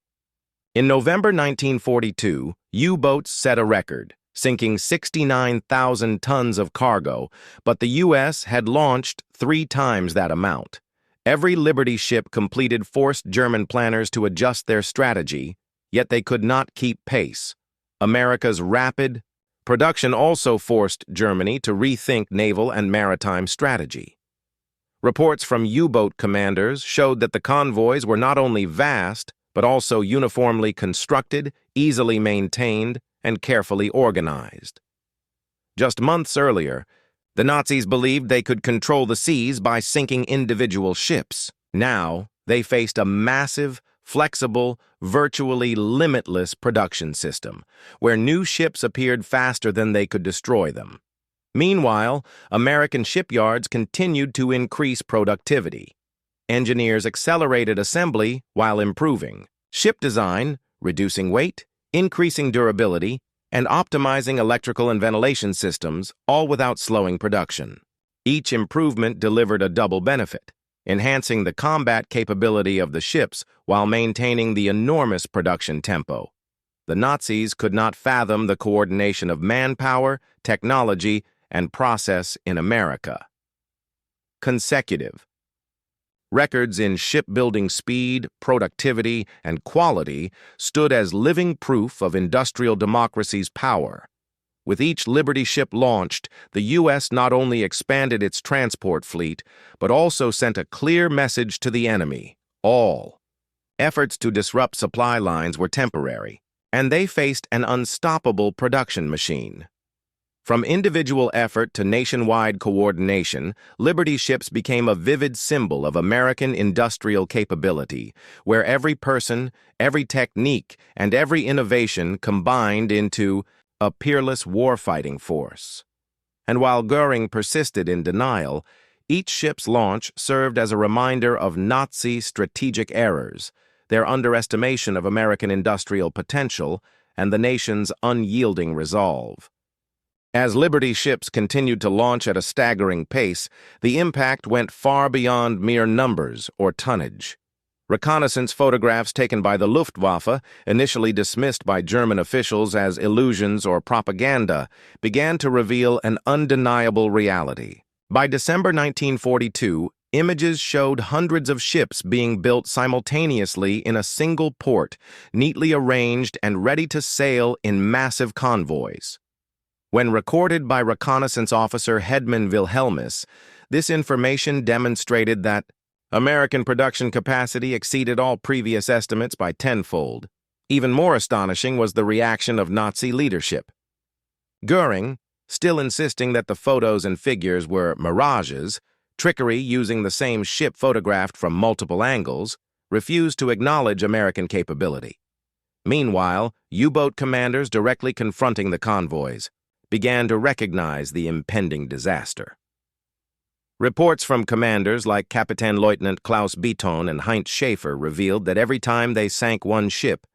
In November 1942, U-boats set a record, sinking 69,000 tons of cargo, but the U.S. had launched 3 times that amount. Every Liberty ship completed forced German planners to adjust their strategy, yet they could not keep pace. America's rapid production also forced Germany to rethink naval and maritime strategy. Reports from U-boat commanders showed that the convoys were not only vast, but also uniformly constructed, easily maintained, and carefully organized. Just months earlier, the Nazis believed they could control the seas by sinking individual ships. Now, they faced a massive, flexible, virtually limitless production system, where new ships appeared faster than they could destroy them. Meanwhile, American shipyards continued to increase productivity. Engineers accelerated assembly while improving ship design, reducing weight, increasing durability, and optimizing electrical and ventilation systems, all without slowing production. Each improvement delivered a double benefit, enhancing the combat capability of the ships while maintaining the enormous production tempo. The Nazis could not fathom the coordination of manpower, technology, and process in America. Consecutive. Records in shipbuilding speed, productivity, and quality stood as living proof of industrial democracy's power. With each Liberty ship launched, the U.S. not only expanded its transport fleet, but also sent a clear message to the enemy, all. Efforts to disrupt supply lines were temporary, and they faced an unstoppable production machine. From individual effort to nationwide coordination, Liberty ships became a vivid symbol of American industrial capability, where every person, every technique, and every innovation combined into a peerless warfighting force. And while Goering persisted in denial, each ship's launch served as a reminder of Nazi strategic errors, their underestimation of American industrial potential, and the nation's unyielding resolve. As Liberty ships continued to launch at a staggering pace, the impact went far beyond mere numbers or tonnage. Reconnaissance photographs taken by the Luftwaffe, initially dismissed by German officials as illusions or propaganda, began to reveal an undeniable reality. By December 1942, images showed hundreds of ships being built simultaneously in a single port, neatly arranged and ready to sail in massive convoys. When recorded by reconnaissance officer Hedman Wilhelmus, this information demonstrated that American production capacity exceeded all previous estimates by tenfold. Even more astonishing was the reaction of Nazi leadership. Goering, still insisting that the photos and figures were mirages, trickery using the same ship photographed from multiple angles, refused to acknowledge American capability. Meanwhile, U-boat commanders directly confronting the convoys began to recognize the impending disaster. Reports from commanders like Kapitänleutnant Klaus Beaton and Heinz Schaefer revealed that every time they sank one ship,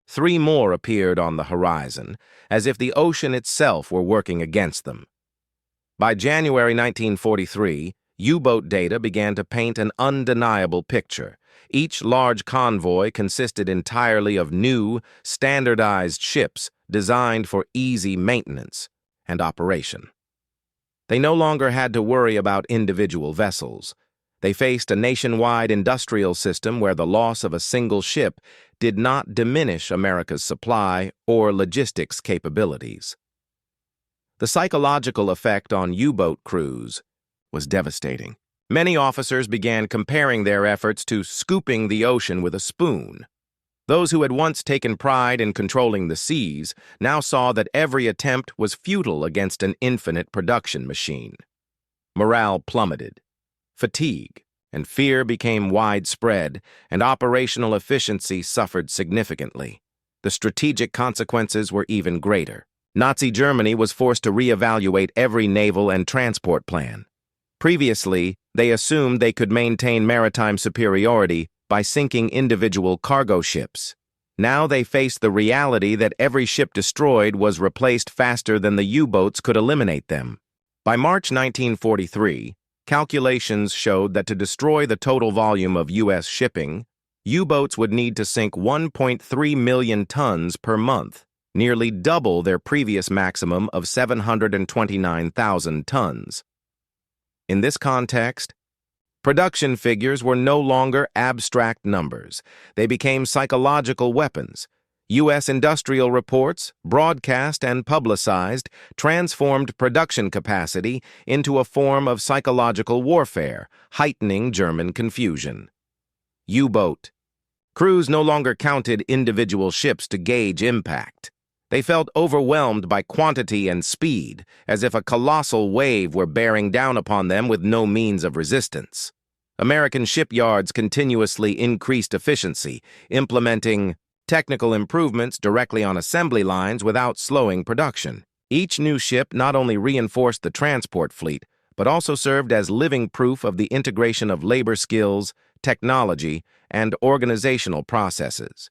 3 more appeared on the horizon, as if the ocean itself were working against them. By January 1943, U-boat data began to paint an undeniable picture. Each large convoy consisted entirely of new, standardized ships designed for easy maintenance and operation. They no longer had to worry about individual vessels. They faced a nationwide industrial system where the loss of a single ship did not diminish America's supply or logistics capabilities. The psychological effect on U-boat crews was devastating. Many officers began comparing their efforts to scooping the ocean with a spoon. Those who had once taken pride in controlling the seas now saw that every attempt was futile against an infinite production machine. Morale plummeted. Fatigue and fear became widespread, and operational efficiency suffered significantly. The strategic consequences were even greater. Nazi Germany was forced to reevaluate every naval and transport plan. Previously, they assumed they could maintain maritime superiority by sinking individual cargo ships. Now they faced the reality that every ship destroyed was replaced faster than the U-boats could eliminate them. By March 1943, calculations showed that to destroy the total volume of U.S. shipping, U-boats would need to sink 1.3 million tons per month, nearly double their previous maximum of 729,000 tons. In this context, production figures were no longer abstract numbers. They became psychological weapons. U.S. industrial reports, broadcast and publicized, transformed production capacity into a form of psychological warfare, heightening German confusion. U-boat. Crews no longer counted individual ships to gauge impact. They felt overwhelmed by quantity and speed, as if a colossal wave were bearing down upon them with no means of resistance. American shipyards continuously increased efficiency, implementing technical improvements directly on assembly lines without slowing production. Each new ship not only reinforced the transport fleet, but also served as living proof of the integration of labor skills, technology, and organizational processes.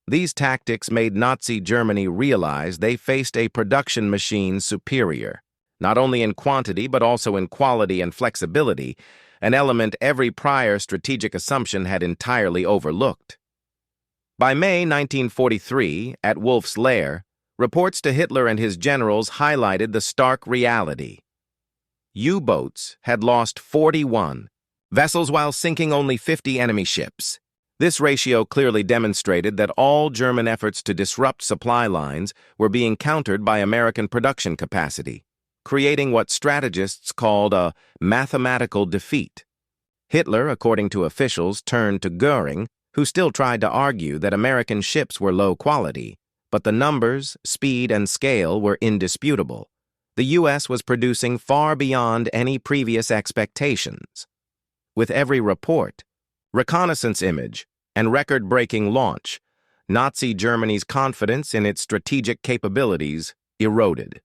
These tactics made Nazi Germany realize they faced a production machine superior, not only in quantity but also in quality and flexibility, an element every prior strategic assumption had entirely overlooked. By May 1943, at Wolf's Lair, reports to Hitler and his generals highlighted the stark reality. U-boats had lost 41 vessels while sinking only 50 enemy ships. This ratio clearly demonstrated that all German efforts to disrupt supply lines were being countered by American production capacity, creating what strategists called a mathematical defeat. Hitler, according to officials, turned to Goering, who still tried to argue that American ships were low quality, but the numbers, speed, and scale were indisputable. The U.S. was producing far beyond any previous expectations. With every report, reconnaissance image, and record-breaking launch, Nazi Germany's confidence in its strategic capabilities eroded.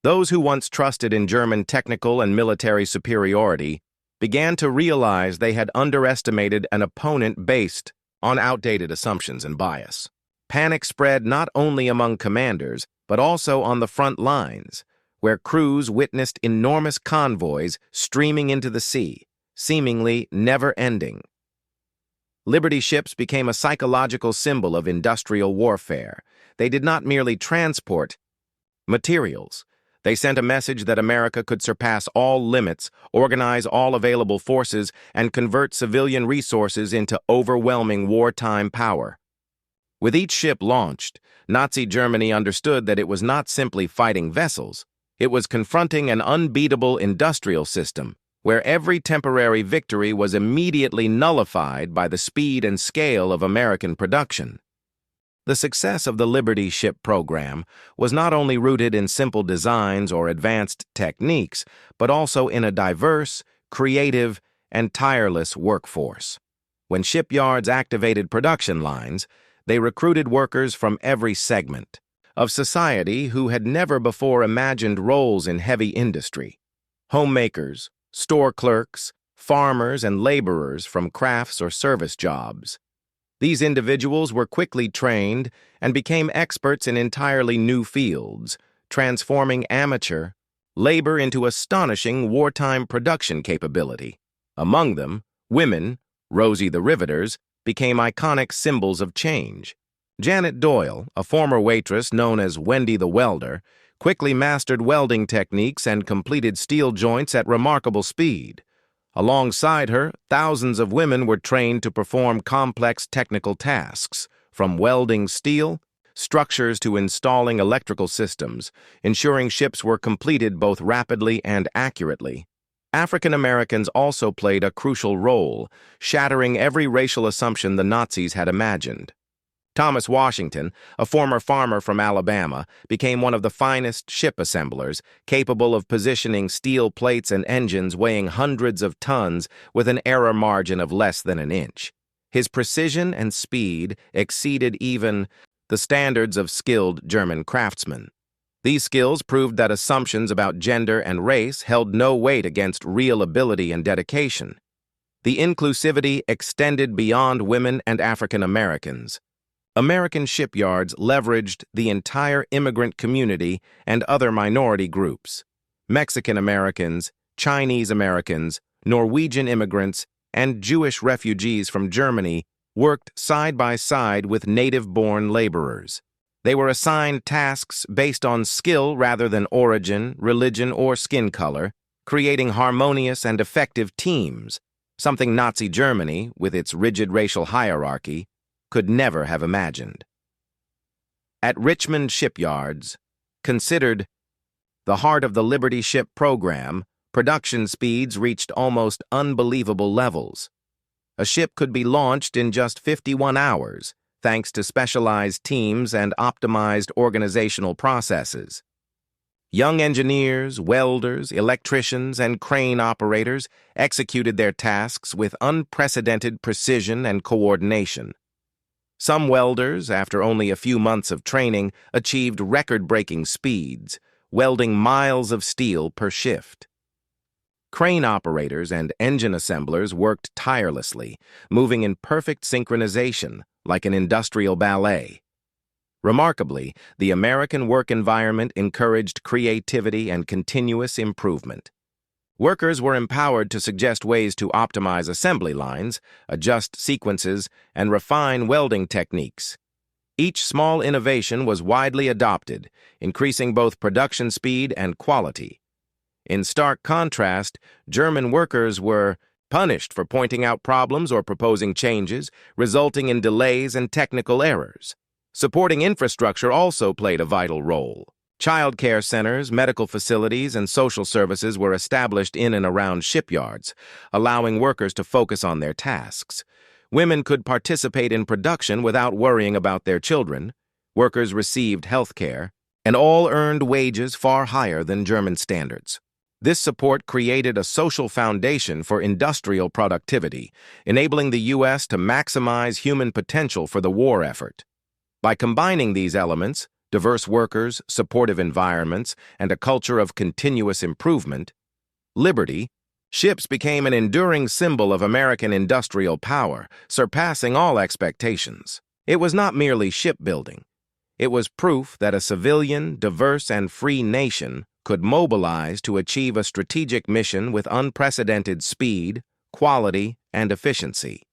Those who once trusted in German technical and military superiority began to realize they had underestimated an opponent based on outdated assumptions and bias. Panic spread not only among commanders, but also on the front lines, where crews witnessed enormous convoys streaming into the sea, seemingly never-ending. Liberty ships became a psychological symbol of industrial warfare. They did not merely transport materials. They sent a message that America could surpass all limits, organize all available forces, and convert civilian resources into overwhelming wartime power. With each ship launched, Nazi Germany understood that it was not simply fighting vessels. It was confronting an unbeatable industrial system, where every temporary victory was immediately nullified by the speed and scale of American production. The success of the Liberty ship program was not only rooted in simple designs or advanced techniques, but also in a diverse, creative, and tireless workforce. When shipyards activated production lines, they recruited workers from every segment of society who had never before imagined roles in heavy industry. Homemakers, store clerks, farmers, and laborers from crafts or service jobs. These individuals were quickly trained and became experts in entirely new fields, transforming amateur labor into astonishing wartime production capability. Among them, women, Rosie the Riveters, became iconic symbols of change. Janet Doyle, a former waitress known as Wendy the Welder, quickly mastered welding techniques and completed steel joints at remarkable speed. Alongside her, thousands of women were trained to perform complex technical tasks, from welding steel structures to installing electrical systems, ensuring ships were completed both rapidly and accurately. African Americans also played a crucial role, shattering every racial assumption the Nazis had imagined. Thomas Washington, a former farmer from Alabama, became one of the finest ship assemblers, capable of positioning steel plates and engines weighing hundreds of tons with an error margin of less than an inch. His precision and speed exceeded even the standards of skilled German craftsmen. These skills proved that assumptions about gender and race held no weight against real ability and dedication. The inclusivity extended beyond women and African Americans. American shipyards leveraged the entire immigrant community and other minority groups. Mexican Americans, Chinese Americans, Norwegian immigrants, and Jewish refugees from Germany worked side by side with native-born laborers. They were assigned tasks based on skill rather than origin, religion, or skin color, creating harmonious and effective teams, something Nazi Germany, with its rigid racial hierarchy, could never have imagined. At Richmond shipyards, considered the heart of the Liberty ship program, production speeds reached almost unbelievable levels. A ship could be launched in just 51 hours, thanks to specialized teams and optimized organizational processes. Young engineers, welders, electricians, and crane operators executed their tasks with unprecedented precision and coordination. Some welders, after only a few months of training, achieved record-breaking speeds, welding miles of steel per shift. Crane operators and engine assemblers worked tirelessly, moving in perfect synchronization, like an industrial ballet. Remarkably, the American work environment encouraged creativity and continuous improvement. Workers were empowered to suggest ways to optimize assembly lines, adjust sequences, and refine welding techniques. Each small innovation was widely adopted, increasing both production speed and quality. In stark contrast, German workers were punished for pointing out problems or proposing changes, resulting in delays and technical errors. Supporting infrastructure also played a vital role. Child care centers, medical facilities, and social services were established in and around shipyards, allowing workers to focus on their tasks. Women could participate in production without worrying about their children. Workers received health care, and all earned wages far higher than German standards. This support created a social foundation for industrial productivity, enabling the U.S. to maximize human potential for the war effort. By combining these elements, diverse workers, supportive environments, and a culture of continuous improvement, liberty, ships became an enduring symbol of American industrial power, surpassing all expectations. It was not merely shipbuilding. It was proof that a civilian, diverse, and free nation could mobilize to achieve a strategic mission with unprecedented speed, quality, and efficiency.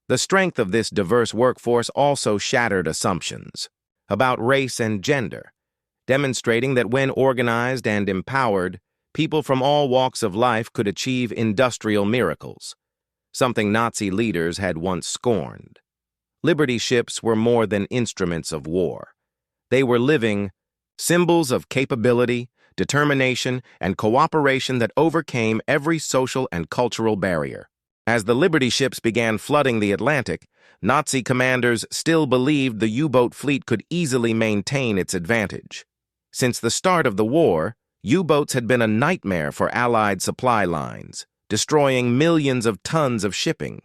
The strength of this diverse workforce also shattered assumptions about race and gender, demonstrating that when organized and empowered, people from all walks of life could achieve industrial miracles, something Nazi leaders had once scorned. Liberty ships were more than instruments of war. They were living symbols of capability, determination, and cooperation that overcame every social and cultural barrier. As the Liberty ships began flooding the Atlantic, Nazi commanders still believed the U-boat fleet could easily maintain its advantage. Since the start of the war, U-boats had been a nightmare for Allied supply lines, destroying millions of tons of shipping.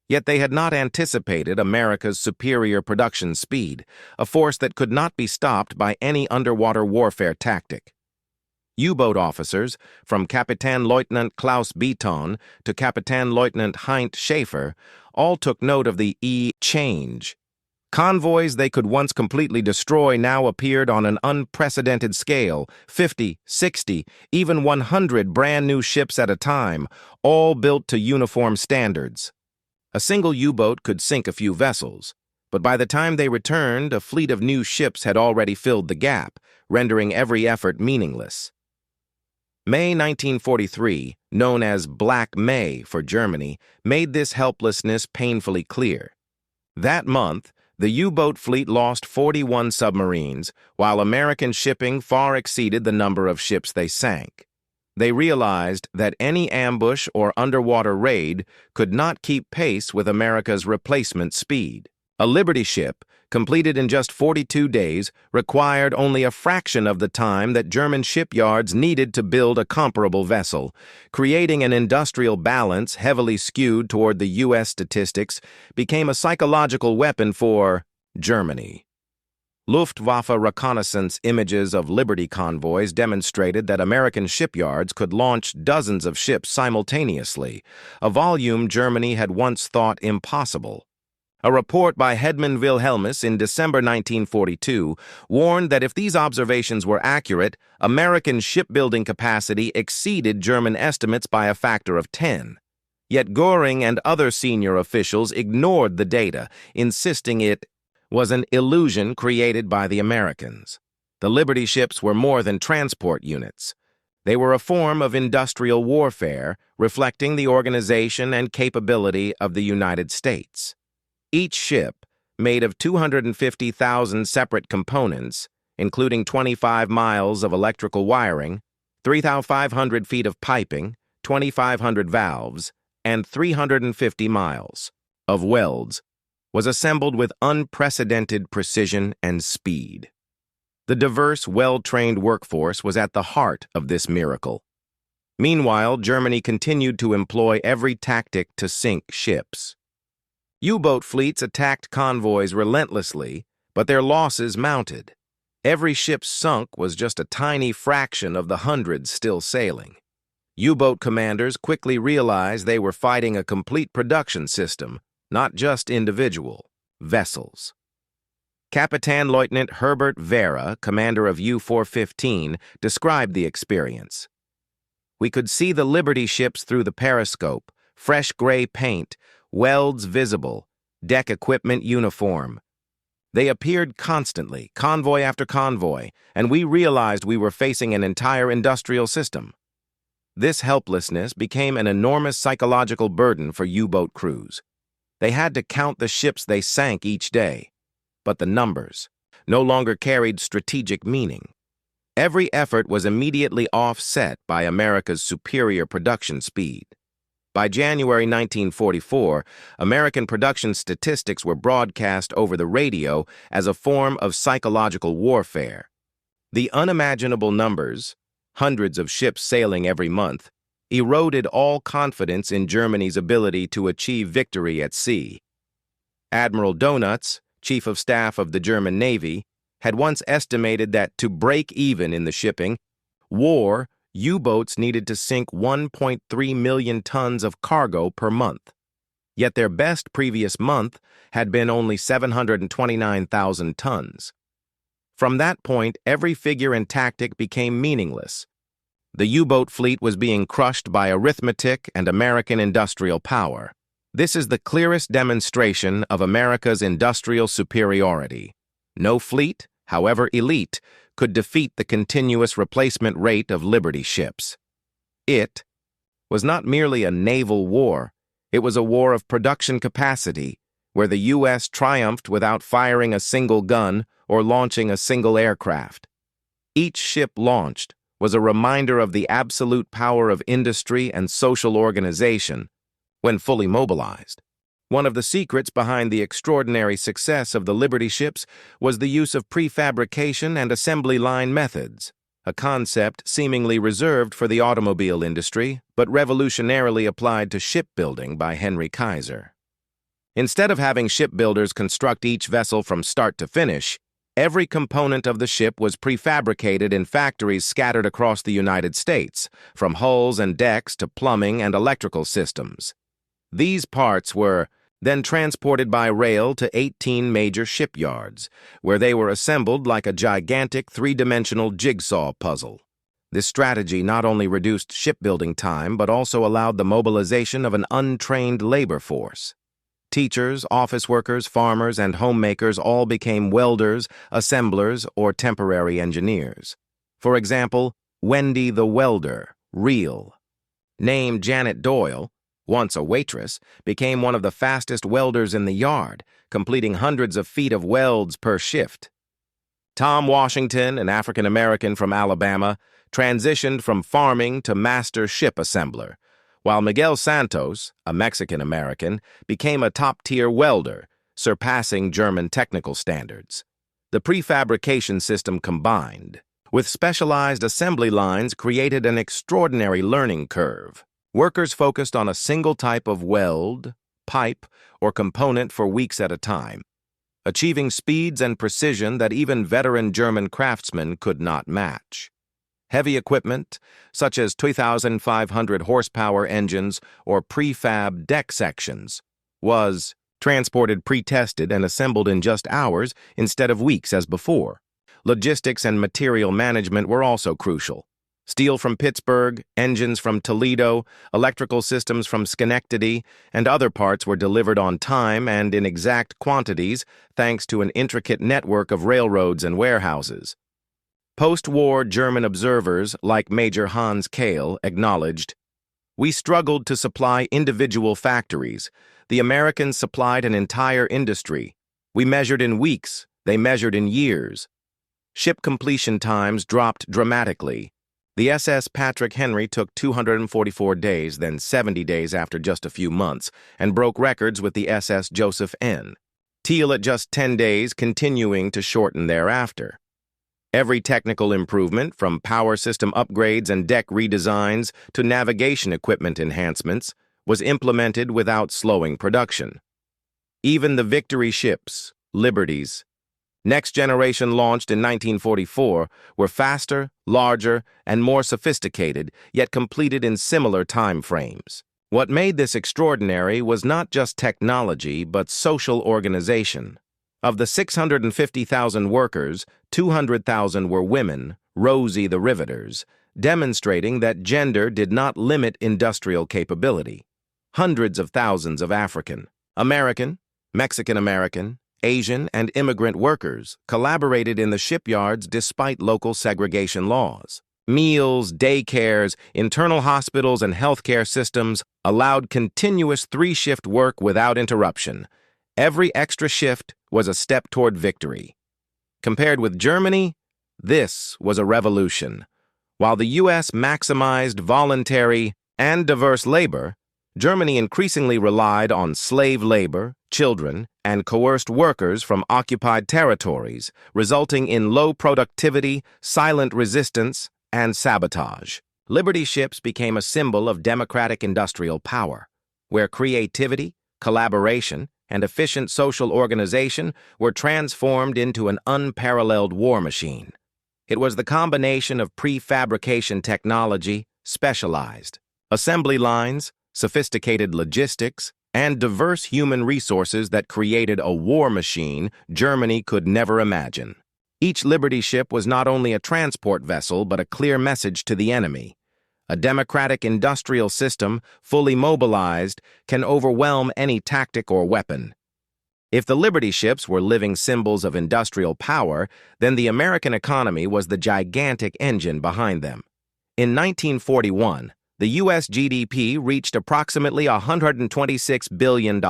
Yet they had not anticipated America's superior production speed, a force that could not be stopped by any underwater warfare tactic. U-boat officers, from Kapitänleutnant Klaus Beaton to Kapitänleutnant Heinz Schaefer, all took note of the change. Convoys they could once completely destroy now appeared on an unprecedented scale, 50, 60, even 100 brand-new ships at a time, all built to uniform standards. A single U-boat could sink a few vessels, but by the time they returned, a fleet of new ships had already filled the gap, rendering every effort meaningless. May 1943, known as Black May for Germany, made this helplessness painfully clear. That month, the U-boat fleet lost 41 submarines, while American shipping far exceeded the number of ships they sank. They realized that any ambush or underwater raid could not keep pace with America's replacement speed. A Liberty ship, completed in just 42 days, required only a fraction of the time that German shipyards needed to build a comparable vessel, creating an industrial balance heavily skewed toward the U.S. statistics became a psychological weapon for Germany. Luftwaffe reconnaissance images of Liberty convoys demonstrated that American shipyards could launch dozens of ships simultaneously, a volume Germany had once thought impossible. A report by Hedman Wilhelmus in December 1942 warned that if these observations were accurate, American shipbuilding capacity exceeded German estimates by a factor of 10. Yet Göring and other senior officials ignored the data, insisting it was an illusion created by the Americans. The Liberty ships were more than transport units. They were a form of industrial warfare, reflecting the organization and capability of the United States. Each ship, made of 250,000 separate components, including 25 miles of electrical wiring, 3,500 feet of piping, 2,500 valves, and 350 miles of welds, was assembled with unprecedented precision and speed. The diverse, well-trained workforce was at the heart of this miracle. Meanwhile, Germany continued to employ every tactic to sink ships. U-boat fleets attacked convoys relentlessly, but their losses mounted. Every ship sunk was just a tiny fraction of the hundreds still sailing. U-boat commanders quickly realized they were fighting a complete production system, not just individual. vessels. Capitan Lieutenant Herbert Vera, commander of U-415, described the experience. "We could see the Liberty ships through the periscope, fresh gray paint, welds visible, deck equipment uniform. They appeared constantly, convoy after convoy, and we realized we were facing an entire industrial system. This helplessness became an enormous psychological burden for U-boat crews. They had to count the ships they sank each day. But the numbers no longer carried strategic meaning. Every effort was immediately offset by America's superior production speed. By January 1944, American production statistics were broadcast over the radio as a form of psychological warfare. The unimaginable numbers, hundreds of ships sailing every month, eroded all confidence in Germany's ability to achieve victory at sea. Admiral Donuts, Chief of Staff of the German Navy, had once estimated that to break even in the shipping war, U-boats needed to sink 1.3 million tons of cargo per month. Yet their best previous month had been only 729,000 tons. From that point, every figure and tactic became meaningless. The U-boat fleet was being crushed by arithmetic and American industrial power. This is the clearest demonstration of America's industrial superiority. No fleet, however elite, could defeat the continuous replacement rate of Liberty ships. It was not merely a naval war, it was a war of production capacity, where the U.S. triumphed without firing a single gun or launching a single aircraft. Each ship launched was a reminder of the absolute power of industry and social organization when fully mobilized. One of the secrets behind the extraordinary success of the Liberty ships was the use of prefabrication and assembly line methods, a concept seemingly reserved for the automobile industry, but revolutionarily applied to shipbuilding by Henry Kaiser. Instead of having shipbuilders construct each vessel from start to finish, every component of the ship was prefabricated in factories scattered across the United States, from hulls and decks to plumbing and electrical systems. These parts were then transported by rail to 18 major shipyards, where they were assembled like a gigantic three-dimensional jigsaw puzzle. This strategy not only reduced shipbuilding time, but also allowed the mobilization of an untrained labor force. Teachers, office workers, farmers, and homemakers all became welders, assemblers, or temporary engineers. For example, Wendy the Welder, real. Named Janet Doyle, once a waitress, became one of the fastest welders in the yard, completing hundreds of feet of welds per shift. Tom Washington, an African-American from Alabama, transitioned from farming to master ship assembler, while Miguel Santos, a Mexican-American, became a top-tier welder, surpassing German technical standards. The prefabrication system combined with specialized assembly lines created an extraordinary learning curve. Workers focused on a single type of weld, pipe, or component for weeks at a time, achieving speeds and precision that even veteran German craftsmen could not match. Heavy equipment, such as 2,500 horsepower engines or prefab deck sections, was transported pre-tested and assembled in just hours instead of weeks as before. Logistics and material management were also crucial. Steel from Pittsburgh, engines from Toledo, electrical systems from Schenectady, and other parts were delivered on time and in exact quantities thanks to an intricate network of railroads and warehouses. Post-war German observers, like Major Hans Kehl, acknowledged, "We struggled to supply individual factories. The Americans supplied an entire industry. We measured in weeks, they measured in years." Ship completion times dropped dramatically. The SS Patrick Henry took 244 days, then 70 days after just a few months, and broke records with the SS Joseph N. Teal at just 10 days, continuing to shorten thereafter. Every technical improvement, from power system upgrades and deck redesigns to navigation equipment enhancements, was implemented without slowing production. Even the Victory ships, Liberties, next generation launched in 1944, were faster, larger, and more sophisticated, yet completed in similar time frames. What made this extraordinary was not just technology, but social organization. Of the 650,000 workers, 200,000 were women, Rosie the Riveters, demonstrating that gender did not limit industrial capability. Hundreds of thousands of African, American, Mexican-American, Asian, and immigrant workers collaborated in the shipyards despite local segregation laws. Meals, daycares, internal hospitals, and healthcare systems allowed continuous three-shift work without interruption. Every extra shift was a step toward victory. Compared with Germany, this was a revolution. While the U.S. maximized voluntary and diverse labor, Germany increasingly relied on slave labor, children, and coerced workers from occupied territories, resulting in low productivity, silent resistance, and sabotage. Liberty ships became a symbol of democratic industrial power, where creativity, collaboration, and efficient social organization were transformed into an unparalleled war machine. It was the combination of prefabrication technology, specialized assembly lines, sophisticated logistics, and diverse human resources that created a war machine Germany could never imagine. Each Liberty ship was not only a transport vessel, but a clear message to the enemy. A democratic industrial system, fully mobilized, can overwhelm any tactic or weapon. If the Liberty ships were living symbols of industrial power, then the American economy was the gigantic engine behind them. In 1941, the U.S. GDP reached approximately $126 billion,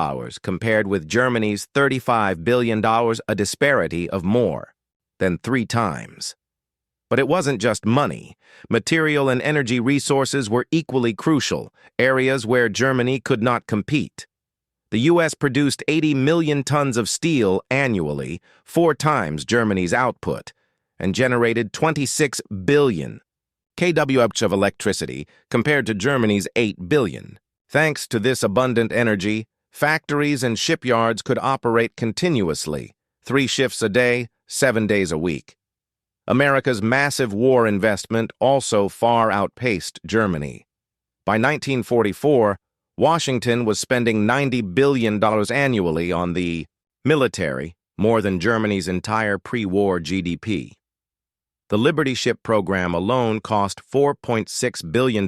compared with Germany's $35 billion, a disparity of more than 3 times. But it wasn't just money. Material and energy resources were equally crucial, areas where Germany could not compete. The U.S. produced 80 million tons of steel annually, 4 times Germany's output, and generated 26 billion kWh of electricity compared to Germany's 8 billion. Thanks to this abundant energy, factories and shipyards could operate continuously, 3 shifts a day, 7 days a week. America's massive war investment also far outpaced Germany. By 1944, Washington was spending $90 billion annually on the military, more than Germany's entire pre-war GDP. The Liberty ship program alone cost $4.6 billion,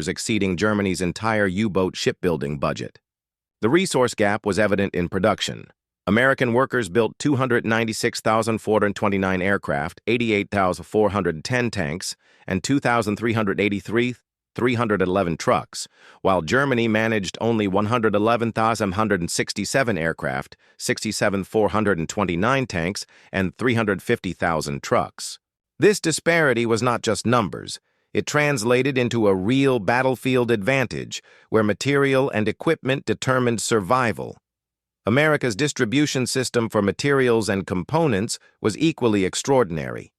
exceeding Germany's entire U-boat shipbuilding budget. The resource gap was evident in production. American workers built 296,429 aircraft, 88,410 tanks, and 2,311 trucks, while Germany managed only 111,167 aircraft, 67,429 tanks, and 350,000 trucks. This disparity was not just numbers. It translated into a real battlefield advantage, where material and equipment determined survival. America's distribution system for materials and components was equally extraordinary.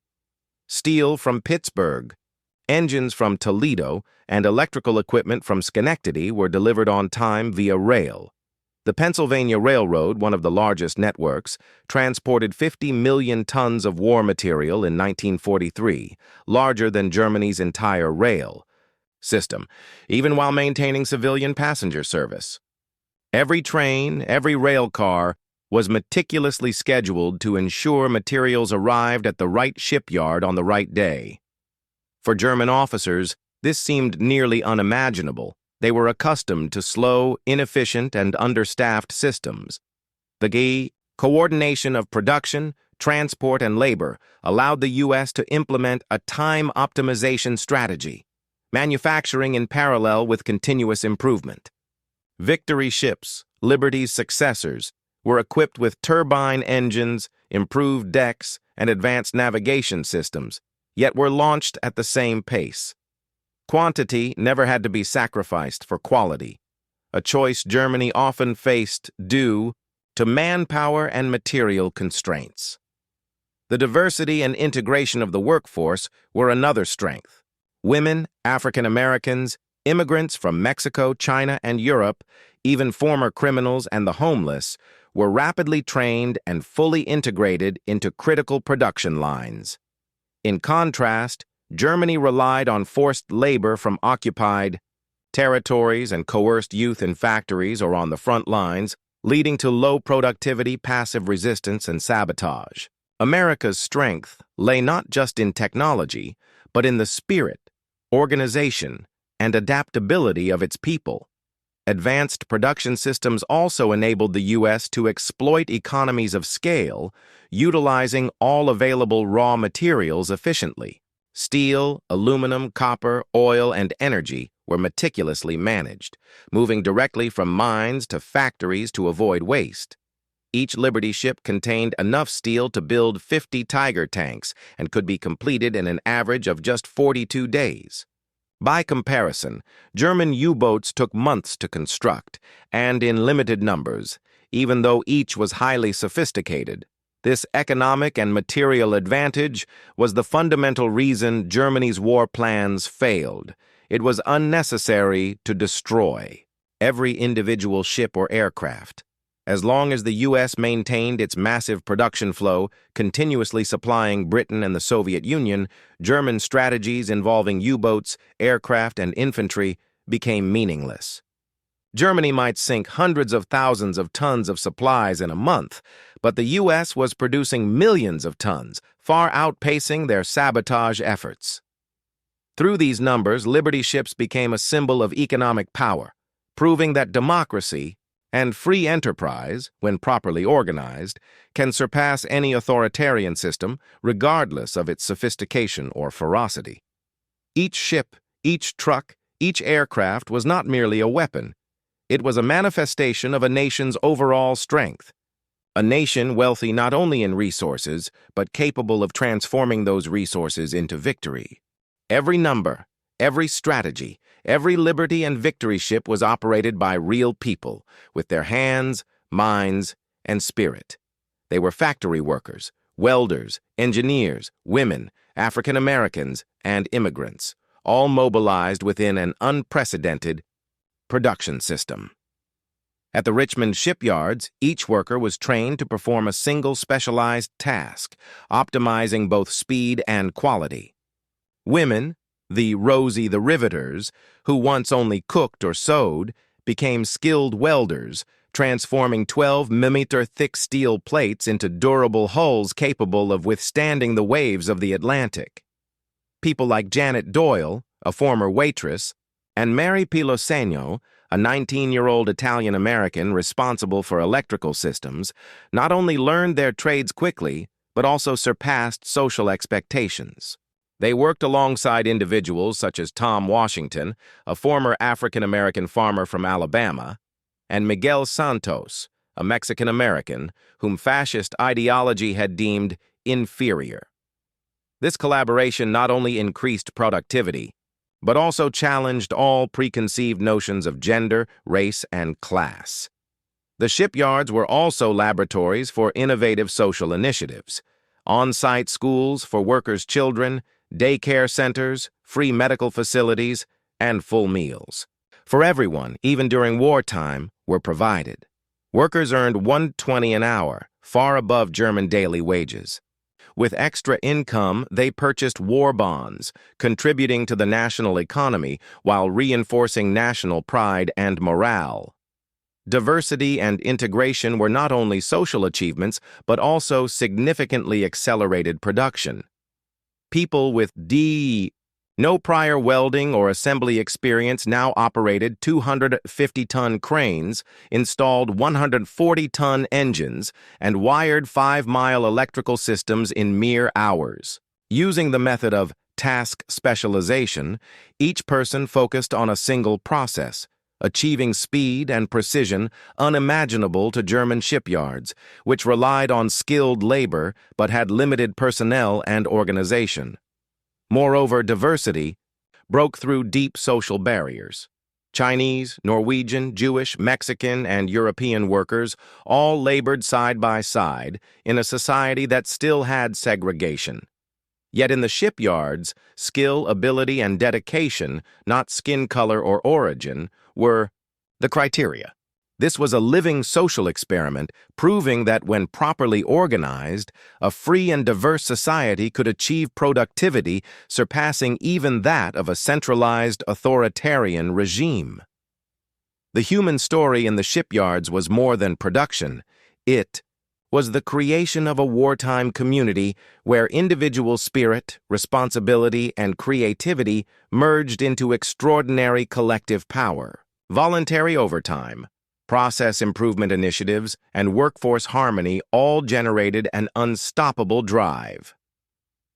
Steel from Pittsburgh, engines from Toledo, and electrical equipment from Schenectady were delivered on time via rail. The Pennsylvania Railroad, one of the largest networks, transported 50 million tons of war material in 1943, larger than Germany's entire rail system, even while maintaining civilian passenger service. Every train, every rail car was meticulously scheduled to ensure materials arrived at the right shipyard on the right day. For German officers, this seemed nearly unimaginable. They were accustomed to slow, inefficient, and understaffed systems. The coordination of production, transport, and labor allowed the U.S. to implement a time optimization strategy, manufacturing in parallel with continuous improvement. Victory ships, Liberty's successors, were equipped with turbine engines, improved decks, and advanced navigation systems, yet were launched at the same pace. Quantity never had to be sacrificed for quality, a choice Germany often faced due to manpower and material constraints. The diversity and integration of the workforce were another strength. Women, African Americans, immigrants from Mexico, China, and Europe, even former criminals and the homeless, were rapidly trained and fully integrated into critical production lines. In contrast, Germany relied on forced labor from occupied territories and coerced youth in factories or on the front lines, leading to low productivity, passive resistance, and sabotage. America's strength lay not just in technology, but in the spirit, organization, and adaptability of its people. Advanced production systems also enabled the U.S. to exploit economies of scale, utilizing all available raw materials efficiently. Steel, aluminum, copper, oil, and energy were meticulously managed, moving directly from mines to factories to avoid waste. Each Liberty ship contained enough steel to build 50 Tiger tanks and could be completed in an average of just 42 days. By comparison, German U-boats took months to construct, and in limited numbers, even though each was highly sophisticated. This economic and material advantage was the fundamental reason Germany's war plans failed. It was unnecessary to destroy every individual ship or aircraft. As long as the U.S. maintained its massive production flow, continuously supplying Britain and the Soviet Union, German strategies involving U-boats, aircraft, and infantry became meaningless. Germany might sink hundreds of thousands of tons of supplies in a month, but the U.S. was producing millions of tons, far outpacing their sabotage efforts. Through these numbers, Liberty ships became a symbol of economic power, proving that democracy and free enterprise, when properly organized, can surpass any authoritarian system, regardless of its sophistication or ferocity. Each ship, each truck, each aircraft was not merely a weapon. It was a manifestation of a nation's overall strength. A nation wealthy not only in resources, but capable of transforming those resources into victory. Every number, every strategy, every Liberty and Victory ship was operated by real people, with their hands, minds, and spirit. They were factory workers, welders, engineers, women, African Americans, and immigrants, all mobilized within an unprecedented production system. At the Richmond shipyards, each worker was trained to perform a single specialized task, optimizing both speed and quality. Women, the Riveters, who once only cooked or sewed, became skilled welders, transforming 12mm thick steel plates into durable hulls capable of withstanding the waves of the Atlantic. People like Janet Doyle, a former waitress, and Mary Pilosegno, a 19-year-old Italian-American responsible for electrical systems, not only learned their trades quickly, but also surpassed social expectations. They worked alongside individuals such as Tom Washington, a former African-American farmer from Alabama, and Miguel Santos, a Mexican-American whom fascist ideology had deemed inferior. This collaboration not only increased productivity, but also challenged all preconceived notions of gender, race, and class. The shipyards were also laboratories for innovative social initiatives, on-site schools for workers' children, daycare centers, free medical facilities, and full meals. For everyone, even during wartime, were provided. Workers earned $1.20 an hour, far above German daily wages. With extra income, they purchased war bonds, contributing to the national economy while reinforcing national pride and morale. Diversity and integration were not only social achievements, but also significantly accelerated production. People with no prior welding or assembly experience now operated 250-ton cranes, installed 140-ton engines, and wired 5-mile electrical systems in mere hours. Using the method of task specialization, each person focused on a single process, achieving speed and precision unimaginable to German shipyards, which relied on skilled labor but had limited personnel and organization. Moreover, diversity broke through deep social barriers. Chinese, Norwegian, Jewish, Mexican, and European workers all labored side by side in a society that still had segregation. Yet in the shipyards, skill, ability, and dedication, not skin color or origin, were the criteria. This was a living social experiment, proving that when properly organized, a free and diverse society could achieve productivity surpassing even that of a centralized authoritarian regime. The human story in the shipyards was more than production. It was the creation of a wartime community where individual spirit, responsibility, and creativity merged into extraordinary collective power. Voluntary overtime, process improvement initiatives, and workforce harmony all generated an unstoppable drive.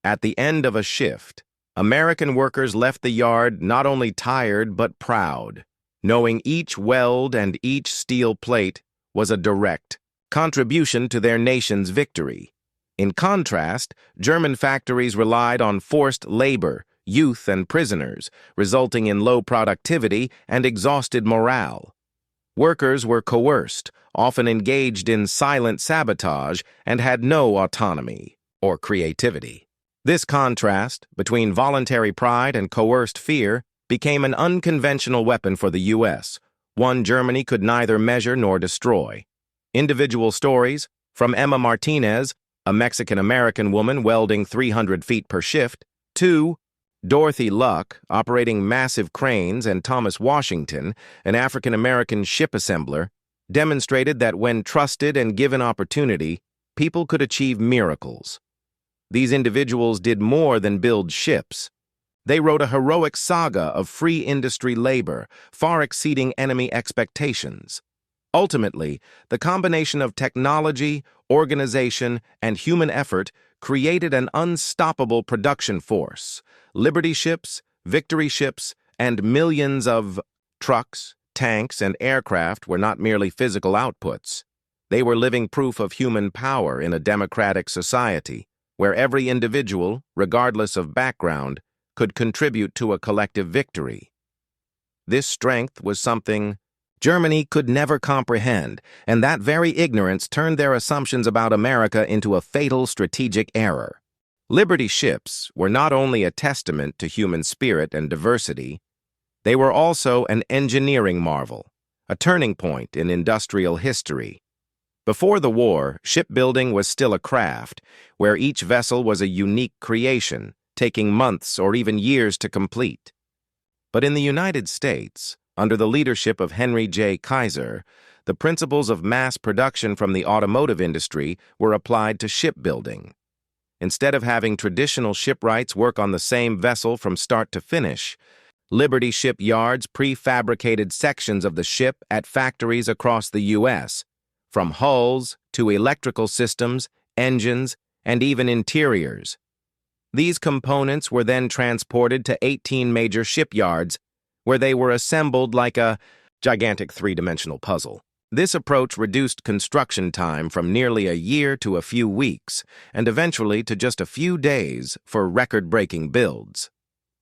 At the end of a shift, American workers left the yard not only tired but proud, knowing each weld and each steel plate was a direct contribution to their nation's victory. In contrast, German factories relied on forced labor, youth, and prisoners, resulting in low productivity and exhausted morale. Workers were coerced, often engaged in silent sabotage, and had no autonomy or creativity. This contrast between voluntary pride and coerced fear became an unconventional weapon for the U.S., one Germany could neither measure nor destroy. Individual stories, from Emma Martinez, a Mexican-American woman welding 300 feet per shift, to Dorothy Luck, operating massive cranes, and Thomas Washington, an African-American ship assembler, demonstrated that when trusted and given opportunity, people could achieve miracles. These individuals did more than build ships. They wrote a heroic saga of free industry labor, far exceeding enemy expectations. Ultimately, the combination of technology, organization, and human effort created an unstoppable production force. Liberty ships, Victory ships, and millions of trucks, tanks, and aircraft were not merely physical outputs. They were living proof of human power in a democratic society, where every individual, regardless of background, could contribute to a collective victory. This strength was something Germany could never comprehend, and that very ignorance turned their assumptions about America into a fatal strategic error. Liberty ships were not only a testament to human spirit and diversity, they were also an engineering marvel, a turning point in industrial history. Before the war, shipbuilding was still a craft, where each vessel was a unique creation, taking months or even years to complete. But in the United States, under the leadership of Henry J. Kaiser, the principles of mass production from the automotive industry were applied to shipbuilding. Instead of having traditional shipwrights work on the same vessel from start to finish, Liberty shipyards prefabricated sections of the ship at factories across the U.S., from hulls to electrical systems, engines, and even interiors. These components were then transported to 18 major shipyards, where they were assembled like a gigantic three-dimensional puzzle. This approach reduced construction time from nearly a year to a few weeks, and eventually to just a few days for record-breaking builds.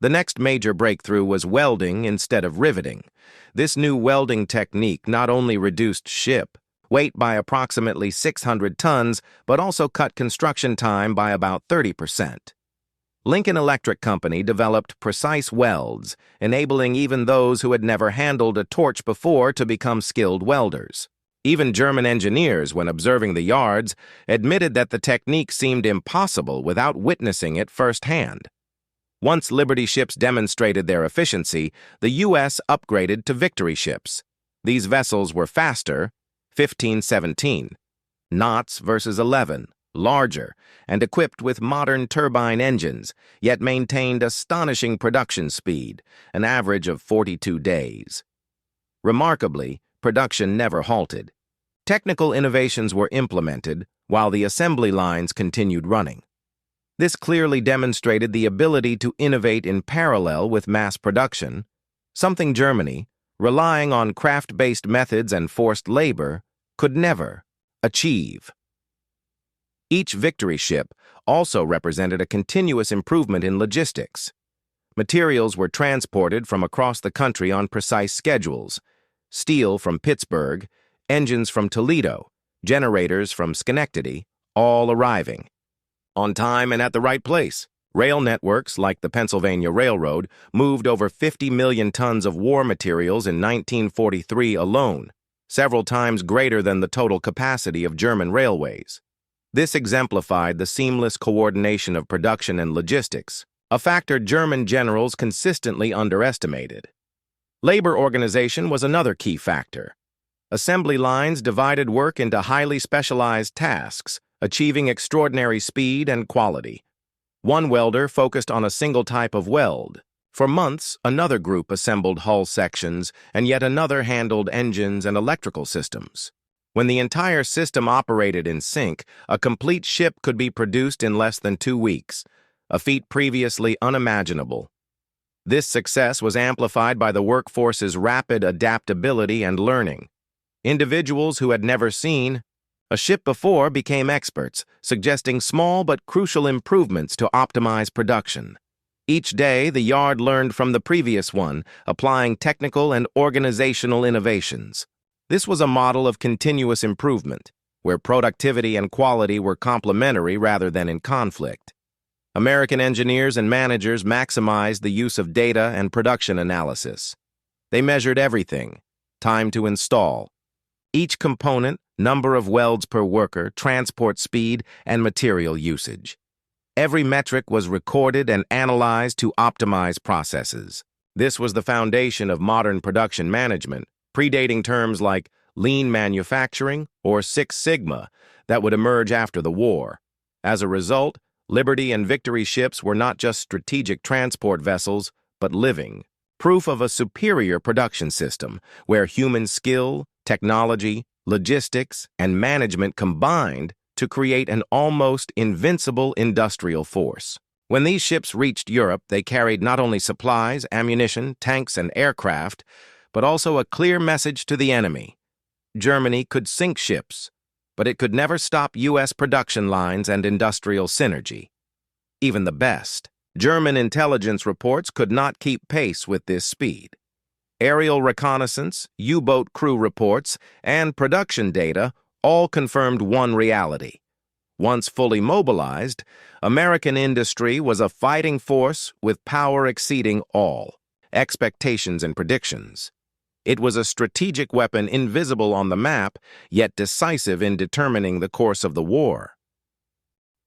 The next major breakthrough was welding instead of riveting. This new welding technique not only reduced ship weight by approximately 600 tons, but also cut construction time by about 30%. Lincoln Electric Company developed precise welds, enabling even those who had never handled a torch before to become skilled welders. Even German engineers, when observing the yards, admitted that the technique seemed impossible without witnessing it firsthand. Once Liberty ships demonstrated their efficiency, the U.S. upgraded to Victory ships. These vessels were faster, 15-17 knots versus 11, larger, and equipped with modern turbine engines, yet maintained astonishing production speed, an average of 42 days. Remarkably, production never halted. Technical innovations were implemented while the assembly lines continued running. This clearly demonstrated the ability to innovate in parallel with mass production, something Germany, relying on craft-based methods and forced labor, could never achieve. Each Victory ship also represented a continuous improvement in logistics. Materials were transported from across the country on precise schedules: steel from Pittsburgh, engines from Toledo, generators from Schenectady, all arriving on time and at the right place. Rail networks like the Pennsylvania Railroad moved over 50 million tons of war materials in 1943 alone. several times greater than the total capacity of German railways. This exemplified the seamless coordination of production and logistics, a factor German generals consistently underestimated. Labor organization was another key factor. Assembly lines divided work into highly specialized tasks, achieving extraordinary speed and quality. One welder focused on a single type of weld. For months, another group assembled hull sections, and yet another handled engines and electrical systems. When the entire system operated in sync, a complete ship could be produced in less than 2 weeks, a feat previously unimaginable. This success was amplified by the workforce's rapid adaptability and learning. Individuals who had never seen a ship before became experts, suggesting small but crucial improvements to optimize production. Each day, the yard learned from the previous one, applying technical and organizational innovations. This was a model of continuous improvement, where productivity and quality were complementary rather than in conflict. American engineers and managers maximized the use of data and production analysis. They measured everything: time to install, each component, number of welds per worker, transport speed, and material usage. Every metric was recorded and analyzed to optimize processes. This was the foundation of modern production management, predating terms like lean manufacturing or Six Sigma that would emerge after the war. As a result, Liberty and Victory ships were not just strategic transport vessels, but living proof of a superior production system where human skill, technology, logistics, and management combined to create an almost invincible industrial force. When these ships reached Europe, they carried not only supplies, ammunition, tanks, and aircraft, but also a clear message to the enemy. Germany could sink ships, but it could never stop U.S. production lines and industrial synergy. Even the best German intelligence reports could not keep pace with this speed. Aerial reconnaissance, U-boat crew reports, and production data all confirmed one reality. Once fully mobilized, American industry was a fighting force with power exceeding all expectations and predictions. It was a strategic weapon invisible on the map, yet decisive in determining the course of the war.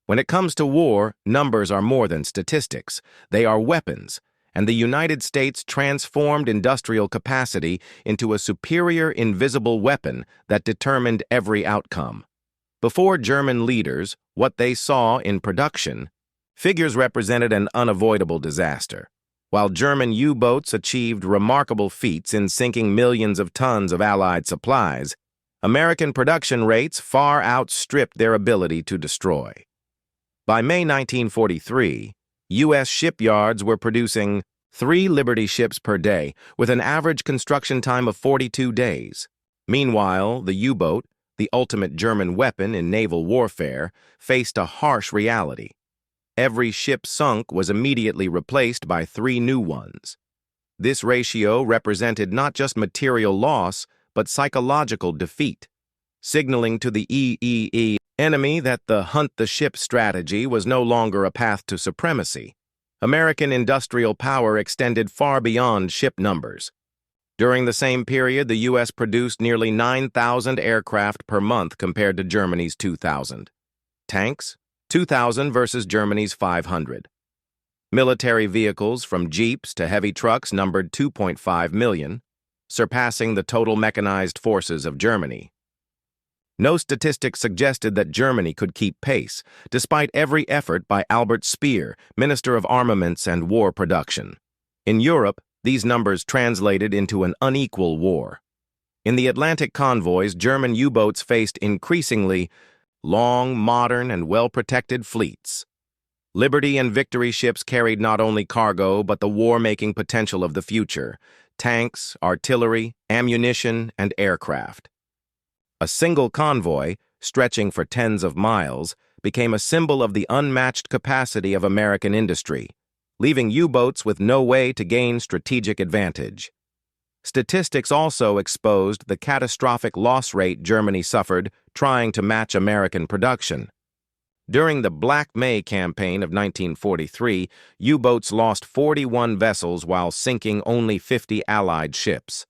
When it comes to war, numbers are more than statistics. They are weapons, and the United States transformed industrial capacity into a superior invisible weapon that determined every outcome. Before German leaders, what they saw in production, figures represented an unavoidable disaster. While German U-boats achieved remarkable feats in sinking millions of tons of Allied supplies, American production rates far outstripped their ability to destroy. By May 1943, U.S. shipyards were producing 3 Liberty ships per day, with an average construction time of 42 days. Meanwhile, the U-boat, the ultimate German weapon in naval warfare, faced a harsh reality. Every ship sunk was immediately replaced by 3 new ones. This ratio represented not just material loss, but psychological defeat, signaling to the enemy that the hunt the ship strategy was no longer a path to supremacy. American industrial power extended far beyond ship numbers. During the same period, the U.S. produced nearly 9,000 aircraft per month compared to Germany's 2,000. Tanks, 2,000 versus Germany's 500. Military vehicles, from jeeps to heavy trucks, numbered 2.5 million, surpassing the total mechanized forces of Germany. No statistics suggested that Germany could keep pace, despite every effort by Albert Speer, Minister of Armaments and War Production. In Europe, these numbers translated into an unequal war. In the Atlantic convoys, German U-boats faced increasingly long, modern, and well-protected fleets. Liberty and Victory ships carried not only cargo but the war-making potential of the future: tanks, artillery, ammunition, and aircraft. A single convoy, stretching for tens of miles, became a symbol of the unmatched capacity of American industry, leaving U-boats with no way to gain strategic advantage. Statistics also exposed the catastrophic loss rate Germany suffered trying to match American production. During the Black May campaign of 1943, U-boats lost 41 vessels while sinking only 50 Allied ships.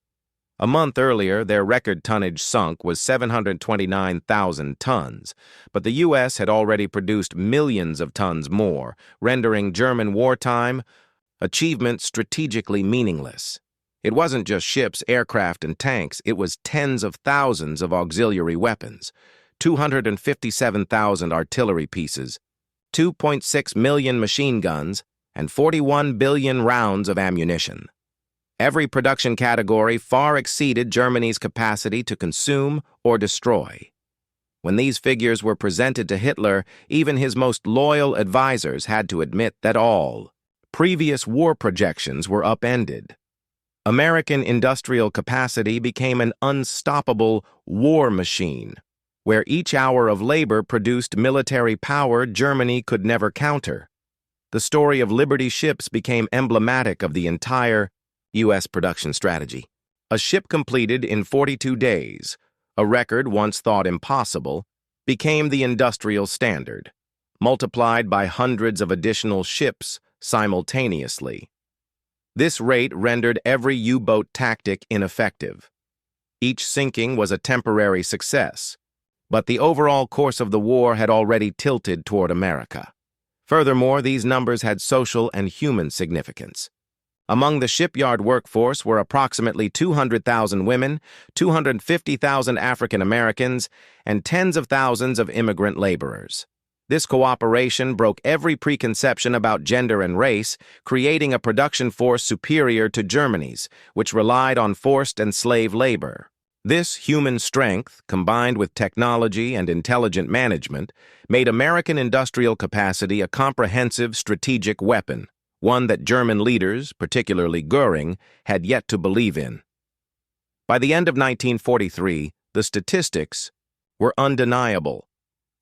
A month earlier, their record tonnage sunk was 729,000 tons, but the U.S. had already produced millions of tons more, rendering German wartime achievement strategically meaningless. It wasn't just ships, aircraft, and tanks, it was tens of thousands of auxiliary weapons, 257,000 artillery pieces, 2.6 million machine guns, and 41 billion rounds of ammunition. Every production category far exceeded Germany's capacity to consume or destroy. When these figures were presented to Hitler, even his most loyal advisors had to admit that all previous war projections were upended. American industrial capacity became an unstoppable war machine, where each hour of labor produced military power Germany could never counter. The story of Liberty ships became emblematic of the entire U.S. production strategy. A ship completed in 42 days, a record once thought impossible, became the industrial standard, multiplied by hundreds of additional ships simultaneously. This rate rendered every U-boat tactic ineffective. Each sinking was a temporary success, but the overall course of the war had already tilted toward America. Furthermore, these numbers had social and human significance. Among the shipyard workforce were approximately 200,000 women, 250,000 African Americans, and tens of thousands of immigrant laborers. This cooperation broke every preconception about gender and race, creating a production force superior to Germany's, which relied on forced and slave labor. This human strength, combined with technology and intelligent management, made American industrial capacity a comprehensive strategic weapon, one that German leaders, particularly Göring, had yet to believe in. By the end of 1943, the statistics were undeniable.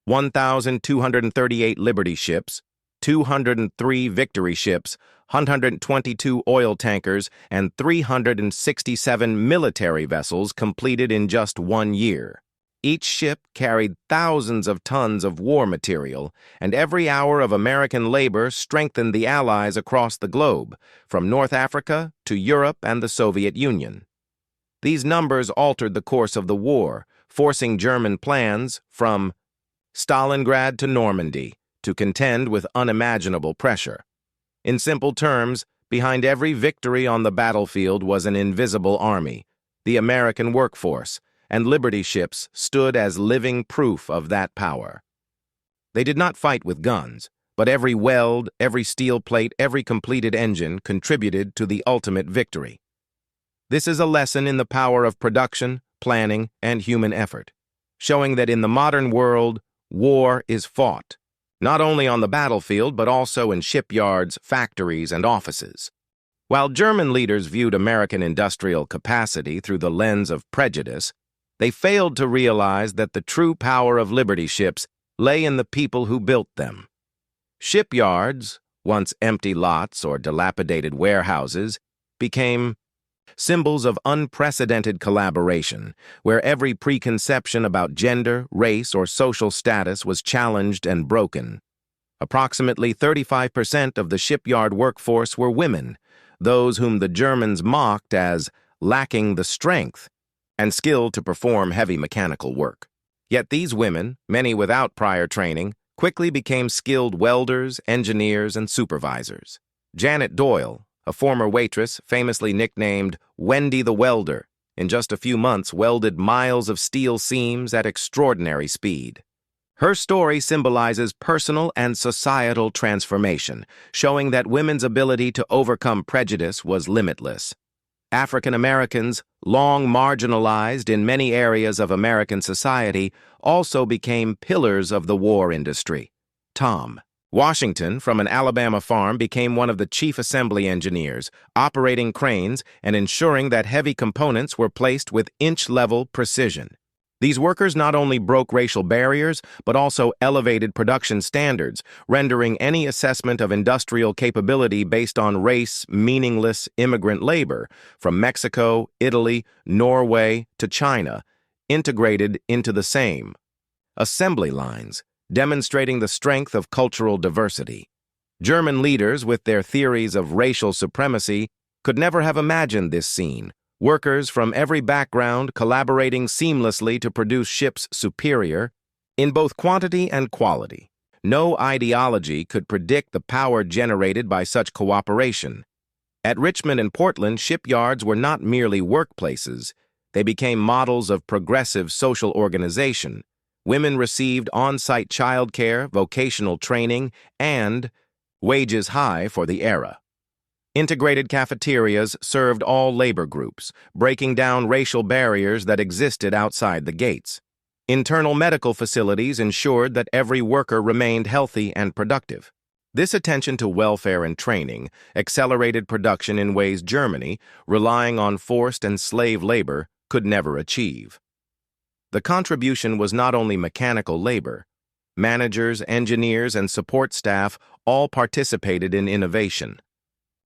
1,238 Liberty ships, 203 Victory ships, 122 oil tankers, and 367 military vessels completed in just 1 year. Each ship carried thousands of tons of war material, and every hour of American labor strengthened the Allies across the globe, from North Africa to Europe and the Soviet Union. These numbers altered the course of the war, forcing German plans from Stalingrad to Normandy to contend with unimaginable pressure. In simple terms, behind every victory on the battlefield was an invisible army, the American workforce, and Liberty ships stood as living proof of that power. They did not fight with guns, but every weld, every steel plate, every completed engine contributed to the ultimate victory. This is a lesson in the power of production, planning, and human effort, showing that in the modern world, war is fought, not only on the battlefield but also in shipyards, factories, and offices. While German leaders viewed American industrial capacity through the lens of prejudice, they failed to realize that the true power of Liberty ships lay in the people who built them. Shipyards, once empty lots or dilapidated warehouses, became symbols of unprecedented collaboration, where every preconception about gender, race, or social status was challenged and broken. Approximately 35% of the shipyard workforce were women, those whom the Germans mocked as lacking the strength and skill to perform heavy mechanical work. Yet these women, many without prior training, quickly became skilled welders, engineers, and supervisors. Janet Doyle, a former waitress famously nicknamed Wendy the Welder, in just a few months welded miles of steel seams at extraordinary speed. Her story symbolizes personal and societal transformation, showing that women's ability to overcome prejudice was limitless. African Americans, long marginalized in many areas of American society, also became pillars of the war industry. Tom Washington, from an Alabama farm, became one of the chief assembly engineers, operating cranes and ensuring that heavy components were placed with inch-level precision. These workers not only broke racial barriers, but also elevated production standards, rendering any assessment of industrial capability based on race meaningless. Immigrant labor, from Mexico, Italy, Norway, to China, integrated into the same assembly lines, demonstrating the strength of cultural diversity. German leaders, with their theories of racial supremacy, could never have imagined this scene, Workers from every background collaborating seamlessly to produce ships superior in both quantity and quality. No ideology could predict the power generated by such cooperation. At Richmond and Portland, shipyards were not merely workplaces. They became models of progressive social organization. Women received on-site childcare, vocational training, and wages high for the era. Integrated cafeterias served all labor groups, breaking down racial barriers that existed outside the gates. Internal medical facilities ensured that every worker remained healthy and productive. This attention to welfare and training accelerated production in ways Germany, relying on forced and slave labor, could never achieve. The contribution was not only mechanical labor. Managers, engineers, and support staff all participated in innovation.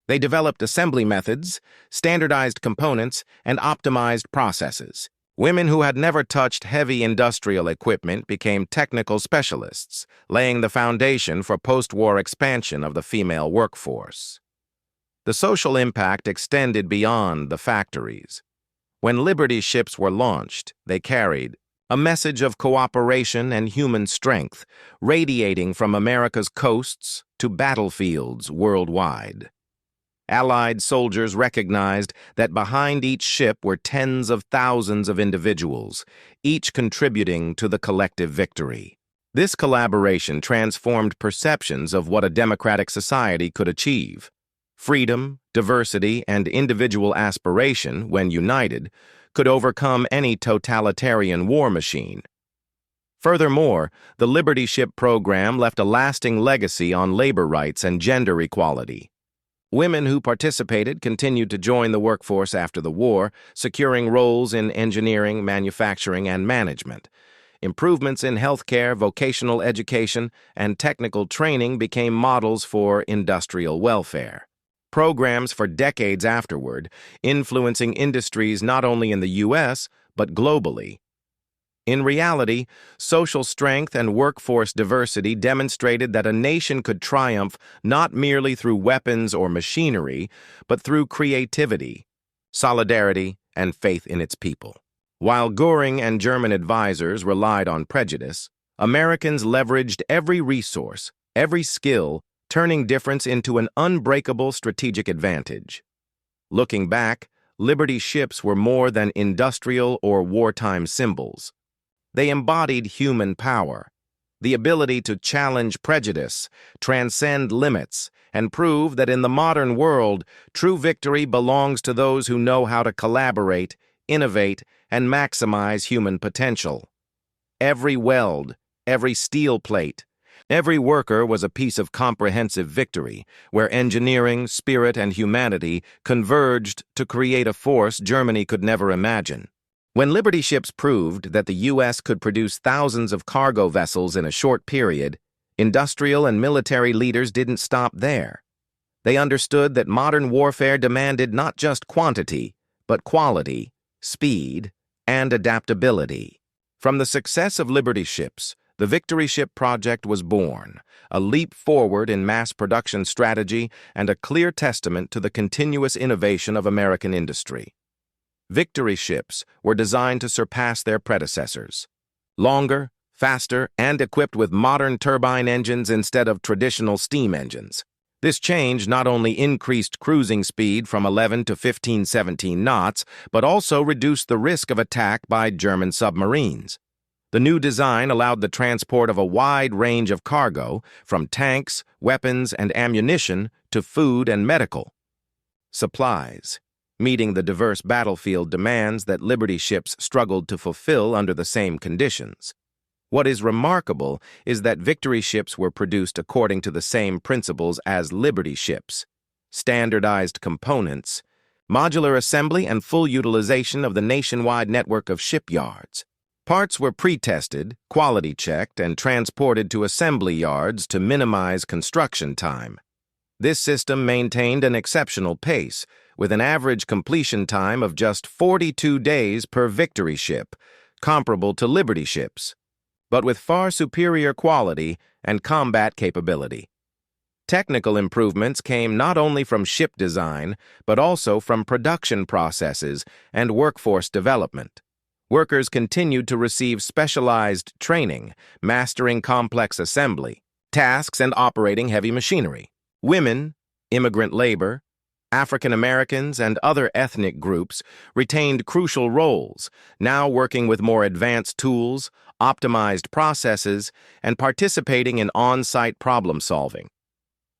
They developed assembly methods, standardized components, and optimized processes. Women who had never touched heavy industrial equipment became technical specialists, laying the foundation for post-war expansion of the female workforce. The social impact extended beyond the factories. When Liberty ships were launched, they carried a message of cooperation and human strength, radiating from America's coasts to battlefields worldwide. Allied soldiers recognized that behind each ship were tens of thousands of individuals, each contributing to the collective victory. This collaboration transformed perceptions of what a democratic society could achieve. Freedom, diversity, and individual aspiration, when united, could overcome any totalitarian war machine. Furthermore, the Liberty Ship program left a lasting legacy on labor rights and gender equality. Women who participated continued to join the workforce after the war, securing roles in engineering, manufacturing, and management. Improvements in healthcare, vocational education, and technical training became models for industrial welfare. Programs for decades afterward, influencing industries not only in the U.S., but globally. In reality, social strength and workforce diversity demonstrated that a nation could triumph not merely through weapons or machinery, but through creativity, solidarity, and faith in its people. While Göring and German advisors relied on prejudice, Americans leveraged every resource, every skill, turning difference into an unbreakable strategic advantage. Looking back, Liberty ships were more than industrial or wartime symbols. They embodied human power, the ability to challenge prejudice, transcend limits, and prove that in the modern world, true victory belongs to those who know how to collaborate, innovate, and maximize human potential. Every weld, every steel plate, every worker was a piece of comprehensive victory, where engineering, spirit, and humanity converged to create a force Germany could never imagine. When Liberty ships proved that the U.S. could produce thousands of cargo vessels in a short period, industrial and military leaders didn't stop there. They understood that modern warfare demanded not just quantity, but quality, speed, and adaptability. From the success of Liberty ships, the Victory Ship Project was born, a leap forward in mass production strategy and a clear testament to the continuous innovation of American industry. Victory ships were designed to surpass their predecessors. Longer, faster, and equipped with modern turbine engines instead of traditional steam engines. This change not only increased cruising speed from 11 to 15-17 knots, but also reduced the risk of attack by German submarines. The new design allowed the transport of a wide range of cargo, from tanks, weapons, and ammunition to food and medical supplies, meeting the diverse battlefield demands that Liberty ships struggled to fulfill under the same conditions. What is remarkable is that Victory ships were produced according to the same principles as Liberty ships: standardized components, modular assembly, and full utilization of the nationwide network of shipyards. Parts were pre-tested, quality-checked, and transported to assembly yards to minimize construction time. This system maintained an exceptional pace, with an average completion time of just 42 days per Victory ship, comparable to Liberty ships, but with far superior quality and combat capability. Technical improvements came not only from ship design, but also from production processes and workforce development. Workers continued to receive specialized training, mastering complex assembly, tasks, and operating heavy machinery. Women, immigrant labor, African Americans, and other ethnic groups retained crucial roles, now working with more advanced tools, optimized processes, and participating in on-site problem solving.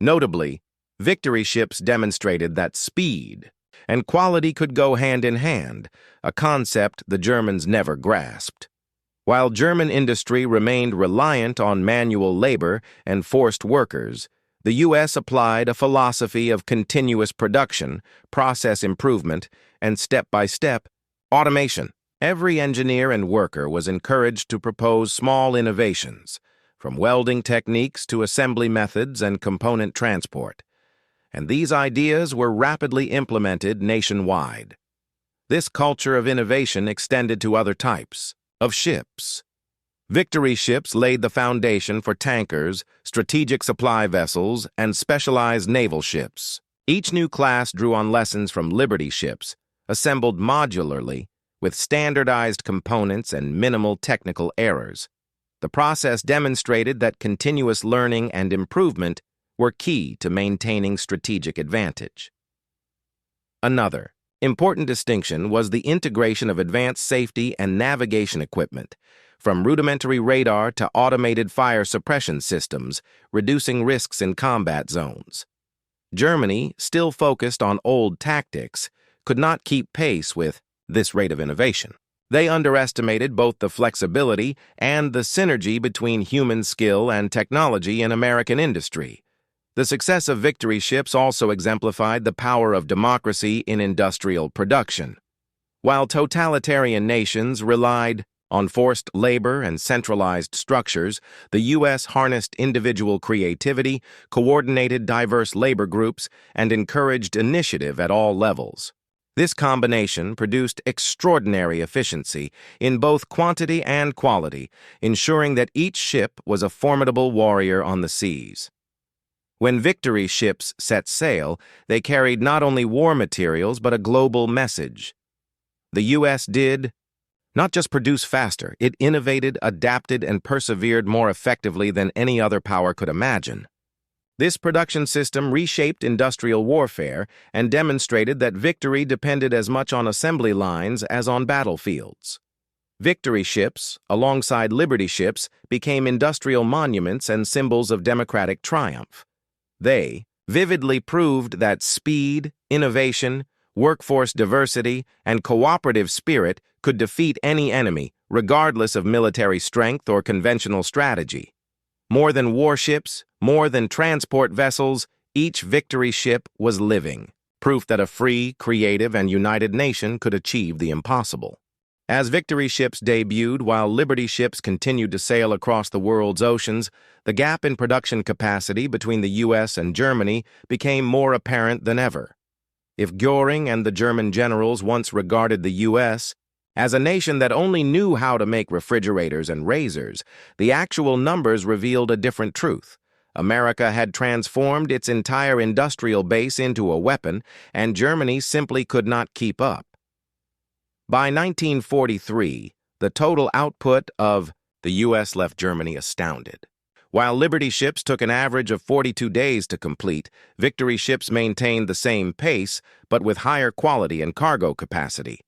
Notably, victory ships demonstrated that speed and quality could go hand in hand, a concept the Germans never grasped. While German industry remained reliant on manual labor and forced workers, the U.S. applied a philosophy of continuous production, process improvement, and step-by-step automation. Every engineer and worker was encouraged to propose small innovations, from welding techniques to assembly methods and component transport, and these ideas were rapidly implemented nationwide. This culture of innovation extended to other types of ships. Victory ships laid the foundation for tankers, strategic supply vessels, and specialized naval ships. Each new class drew on lessons from Liberty ships, assembled modularly, with standardized components and minimal technical errors. The process demonstrated that continuous learning and improvement were key to maintaining strategic advantage. Another important distinction was the integration of advanced safety and navigation equipment, from rudimentary radar to automated fire suppression systems, reducing risks in combat zones. Germany, still focused on old tactics, could not keep pace with this rate of innovation. They underestimated both the flexibility and the synergy between human skill and technology in American industry. The success of victory ships also exemplified the power of democracy in industrial production. While totalitarian nations relied on forced labor and centralized structures, the U.S. harnessed individual creativity, coordinated diverse labor groups, and encouraged initiative at all levels. This combination produced extraordinary efficiency in both quantity and quality, ensuring that each ship was a formidable warrior on the seas. When victory ships set sail, they carried not only war materials but a global message. The U.S. did not just produce faster, it innovated, adapted, and persevered more effectively than any other power could imagine. This production system reshaped industrial warfare and demonstrated that victory depended as much on assembly lines as on battlefields. Victory ships, alongside Liberty ships, became industrial monuments and symbols of democratic triumph. They vividly proved that speed, innovation, workforce diversity, and cooperative spirit could defeat any enemy, regardless of military strength or conventional strategy. More than warships, more than transport vessels, each victory ship was living, proof that a free, creative, and united nation could achieve the impossible. As victory ships debuted while Liberty ships continued to sail across the world's oceans, the gap in production capacity between the U.S. and Germany became more apparent than ever. If Göring and the German generals once regarded the U.S. as a nation that only knew how to make refrigerators and razors, the actual numbers revealed a different truth. America had transformed its entire industrial base into a weapon, and Germany simply could not keep up. By 1943, the total output of the U.S. left Germany astounded. While Liberty ships took an average of 42 days to complete, victory ships maintained the same pace, but with higher quality and cargo capacity.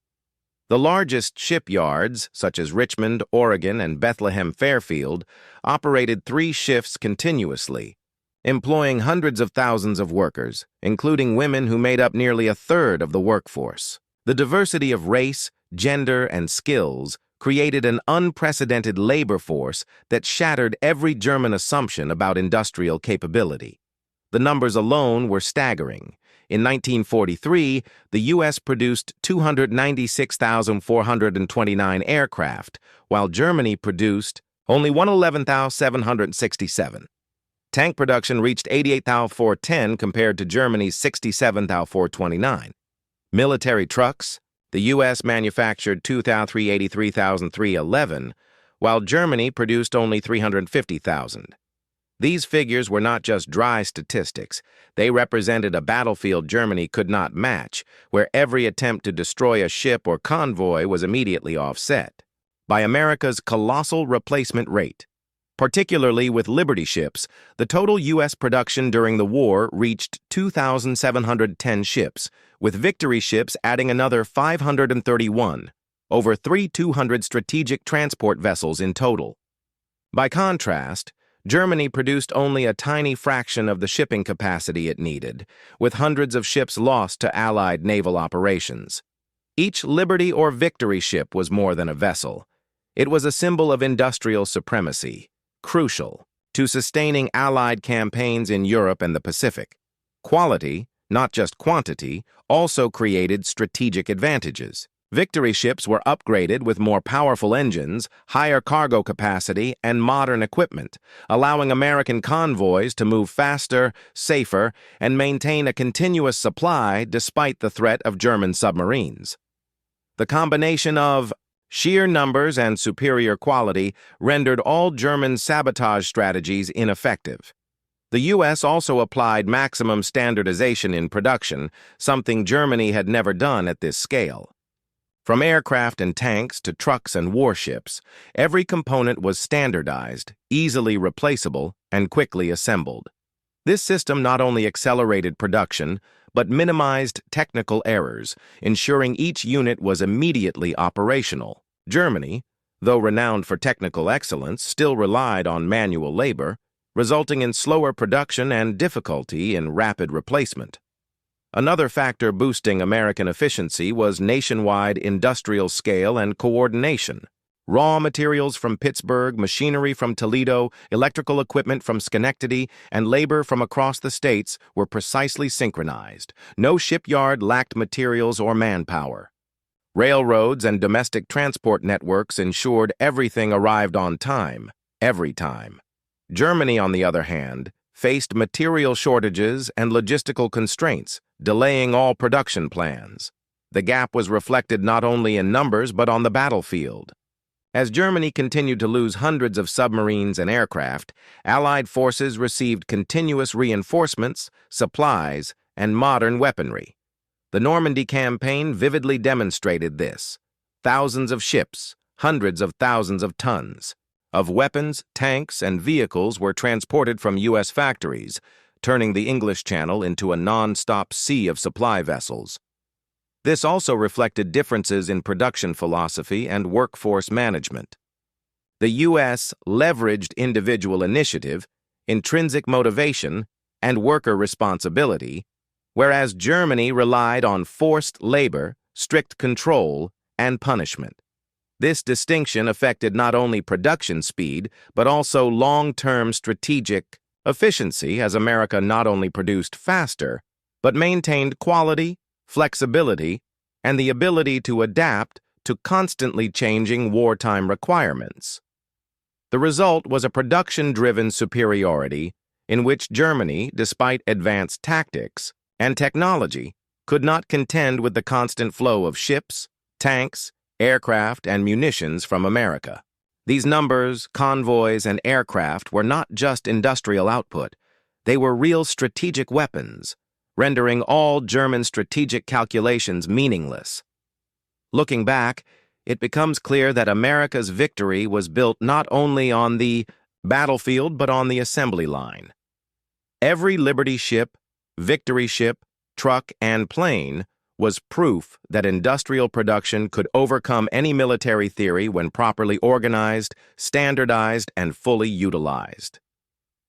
The largest shipyards, such as Richmond, Oregon, and Bethlehem Fairfield, operated 3 shifts continuously, employing hundreds of thousands of workers, including women who made up nearly a third of the workforce. The diversity of race, gender, and skills created an unprecedented labor force that shattered every German assumption about industrial capability. The numbers alone were staggering. In 1943, the U.S. produced 296,429 aircraft, while Germany produced only 111,767. Tank production reached 88,410 compared to Germany's 67,429. Military trucks, the U.S. manufactured 2,383,311, while Germany produced only 350,000. These figures were not just dry statistics. They represented a battlefield Germany could not match, where every attempt to destroy a ship or convoy was immediately offset by America's colossal replacement rate. Particularly with Liberty ships, the total U.S. production during the war reached 2,710 ships, with Victory ships adding another 531, over 3,200 strategic transport vessels in total. By contrast, Germany produced only a tiny fraction of the shipping capacity it needed, with hundreds of ships lost to Allied naval operations. Each Liberty or Victory ship was more than a vessel. It was a symbol of industrial supremacy, crucial to sustaining Allied campaigns in Europe and the Pacific. Quality, not just quantity, also created strategic advantages. Victory ships were upgraded with more powerful engines, higher cargo capacity, and modern equipment, allowing American convoys to move faster, safer, and maintain a continuous supply despite the threat of German submarines. The combination of sheer numbers and superior quality rendered all German sabotage strategies ineffective. The U.S. also applied maximum standardization in production, something Germany had never done at this scale. From aircraft and tanks to trucks and warships, every component was standardized, easily replaceable, and quickly assembled. This system not only accelerated production, but minimized technical errors, ensuring each unit was immediately operational. Germany, though renowned for technical excellence, still relied on manual labor, resulting in slower production and difficulty in rapid replacement. Another factor boosting American efficiency was nationwide industrial scale and coordination. Raw materials from Pittsburgh, machinery from Toledo, electrical equipment from Schenectady, and labor from across the states were precisely synchronized. No shipyard lacked materials or manpower. Railroads and domestic transport networks ensured everything arrived on time, every time. Germany, on the other hand, faced material shortages and logistical constraints, delaying all production plans. The gap was reflected not only in numbers but on the battlefield. As Germany continued to lose hundreds of submarines and aircraft, Allied forces received continuous reinforcements, supplies, and modern weaponry. The Normandy campaign vividly demonstrated this. Thousands of ships, hundreds of thousands of tons of weapons, tanks, and vehicles were transported from U.S. factories, turning the English Channel into a non-stop sea of supply vessels. This also reflected differences in production philosophy and workforce management. The U.S. leveraged individual initiative, intrinsic motivation, and worker responsibility, whereas Germany relied on forced labor, strict control, and punishment. This distinction affected not only production speed, but also long-term strategic efficiency, as America not only produced faster, but maintained quality, flexibility, and the ability to adapt to constantly changing wartime requirements. The result was a production-driven superiority in which Germany, despite advanced tactics and technology, could not contend with the constant flow of ships, tanks, aircraft, and munitions from America. These numbers, convoys, and aircraft were not just industrial output. They were real strategic weapons, rendering all German strategic calculations meaningless. Looking back, it becomes clear that America's victory was built not only on the battlefield but on the assembly line. Every Liberty ship, Victory ship, truck, and plane was proof that industrial production could overcome any military theory when properly organized, standardized, and fully utilized.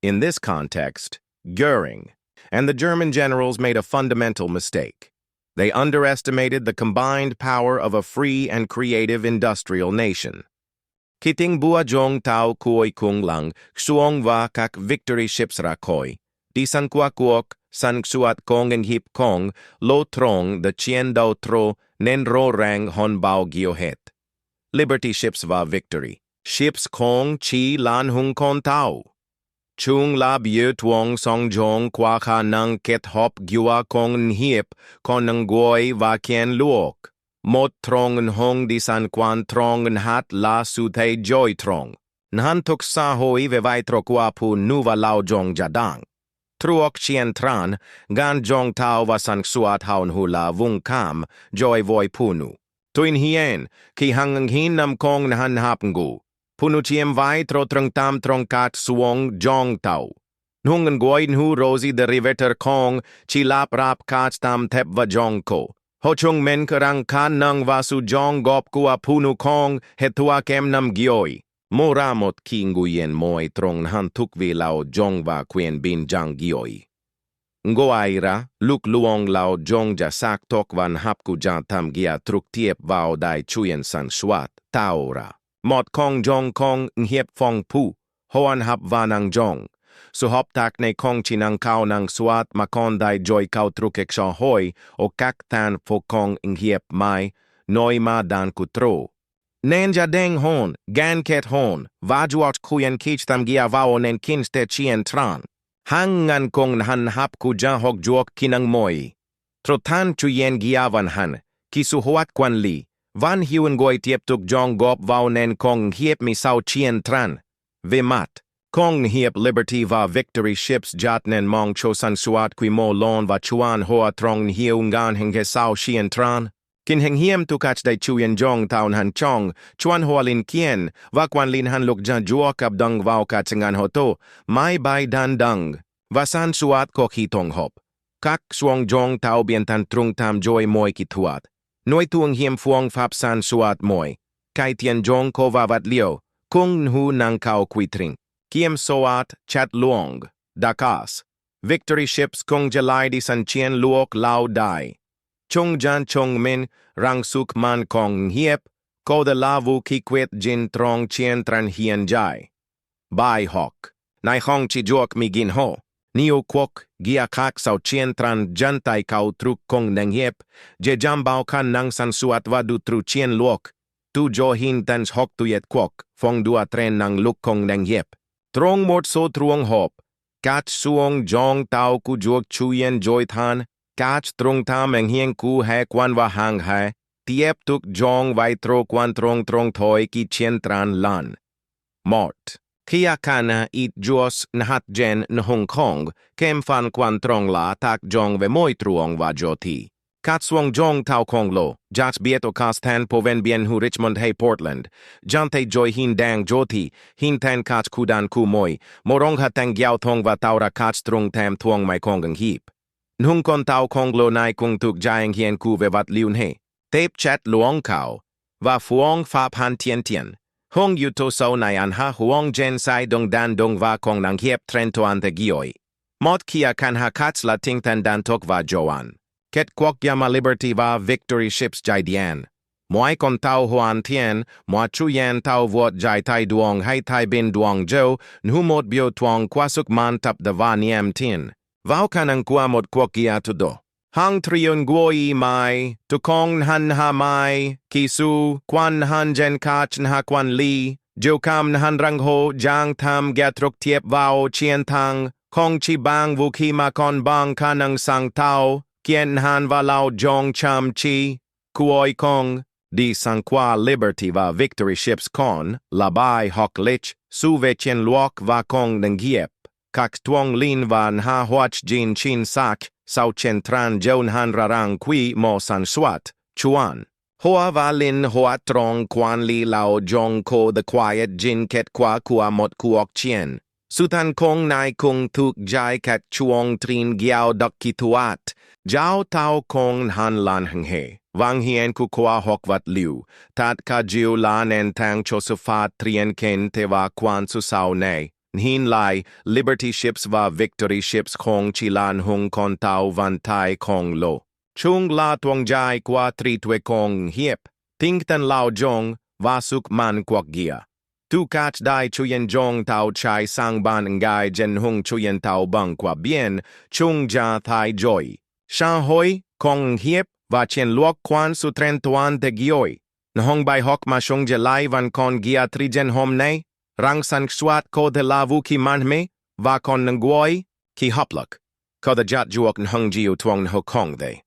In this context, Göring and the German generals made a fundamental mistake. They underestimated the combined power of a free and creative industrial nation. Kiting bua jong tau kuoi kung lang, xuong va kak victory ships rakoi, di san kwa kuok, san xuat kong en hip kong, lo trong the chien dao tro, nen ro rang hon bao giohet. Liberty ships va victory. Ships kong chi lan hung kon tau. Chung la biu tuong song jong kwa ka nang ket hop gua kong hiep kon nang goi va kien luok. Mot trong hong di san quan trong hat la su te joy trong. Nhan tuk sa hoi ve vai trokwa pu nuva lao jong jadang. Truok chien tran, gan jong tao va sang suat haun hula vung kam, joy voi punu. Tuin hien, ki hangang hin nam kong nahan hapngu. Punu chiem vai tro trong tam trong kat suong jong tao. Nungan goin hu rosi de riveter kong, chi lap rap kat tam tep va jong ko. Ho chung men karang kan nang va su jong gop kua punu kong, hetua kem nam gioi. Mo ramot ki nguyen moi trong han tuk vi lao jong va quien bin jang gioi. Ngoaira, luk luong lao jong ja sak tok van hap ku ja tam gia truk tiep vào dai chuyen san swat, taora. Mot kong jong kong ngiep fong pu, hoan hap vanang jong. Su hop tak ne kong chinang kao nang swat makon dai joy kao truk ek sha hoi, o kak tan fo kong ngiep mai, noi ma dan kutro. Nen ja deng hon, gan ket hon, vajuot kuyen kich tam gia vao nen kinste chien tran. Hangan kong nahan hap ku ja hok juok kinang moi. Trotan chuyen gia van han, kisu hoat kwan li, van hiuen goi tiep tuk jong gop vao nen kong hiep mi sao chien tran. Vimat, kong hiep liberty va victory ships jat nen mong cho san suat qui mo lon va chuan hoa trong hiungan henge sao chien tran. Kin heng hiem tu kach dai chuyen jong taun han chong, chuan hoa lin kien, va kwan lin han luk ja juok ab dung vao katsingan hoto, mai bai dan dung, va san suat kok hitong hop. Kak suong jong tau bien tan trung tam joy moi kituat. Noi tuong hiem fuong fap san suat moi. Kai tien jong ko va vat lio, kung nhu nang kao kuitring. Kiem soat chat luong, dakas. Victory ships kung jalai di san chien luok lao dai. Chung jan chung min, rang suk man kong hiep, ko de lavu ki kwet jin trong chien tran hien jai. Bai hok, nai hong chi juok mi gin ho, niu kwok, gia kak sao chien tran jantai kau truk kong neng hiep, je jambao kan nang san suat vadu tru chien luok, tu jo hin tans hok tu yet kwok, fong dua tren nang luk kong neng hiep. Trong mot so truong hop, kat suong jong tau ku juok chuyen joy than, Kach trung tam ang hien ku hai kwan va hang hai, tiep tuk jong vai tro kwan trong thoi ki chien tran lan. Mort. Kia kana it juos nhat jen n Hong Kong, kem fan kwan trong la tak jong ve moi truong va joti. Kat suong jong tau kong lo, jach bieto kas tan poven bien hu Richmond hay Portland, jante joy hin dang joti, hin tan kach kudan ku moi, morong hatang gyao thong va taura kach trung tam thuong mai kong ang hip. Nung kon tao kong lo nai kung tuk jayang hien ku ve vat liun he. Tape chat luong kao. Va fuong fap han tien tien. Hong yu to so nai an ha huong jen sai dong dan dong va kong nang hiep trento an te gioi. Mot kia kan ha kats la ting tan dan tok va joan. Ket kwok yama liberty va victory ships jai dian. Moai kon tao huan tien, moa chuyen tao vuot jai tai duong hai tai bin duong jo, nhu mot bio tuong kwasuk man tap da va niem tien. Vao kanang kuamot kwok to do. Hang trion guoi mai, tukong han ha mai, kisu, kwan han jen kach nha kwan li, jo kam han rang ho, jang tam gatruk tiep vao chien tang, kong chi bang vuki ma kon bang kanang sang tao, kien han va lao jong cham chi, kuoi kong, di sang kwa liberty va victory ships kon, labai hok lich, su ve chien luok va kong nang giep. Kak tuong lin van ha huach jin chin sak, sao chen tran jon han rarang kui mo san swat, chuan. Hoa va lin hoa trong kwan li lao jong ko the quiet jin ket kwa kua mot kuok chien. Sutan kong nai kung tuk jai kat chuong trin giao dak kituat, jiao tao kong han lan heng he. Wang hien ku kwa hok vat liu, tat ka jiu lan en tang chosufat trien ken te va kwan su sao ne. Hin lai, liberty ships va victory ships kong chilan hung kon tao van tai kong lo. Chung la tuong jai kwa tri tue kong hiep, ting tan lao jong, va suk man kwak gia. Tu kach dai chuyen jong tao chai sang ban ngai jen hung chuyen tao bang kwa bien, chung ja thai joy. Sha hoi, kong hiep, va chen luok kwan su tren tuan de gioi. Nhong bai hok ma shung jelai van kon gia tri jen hom ne, rang san swat ko de lavu ki man me, va kon nguoi, ki hopluk. Ko the jat juok nhung jiu tuong ho kong de.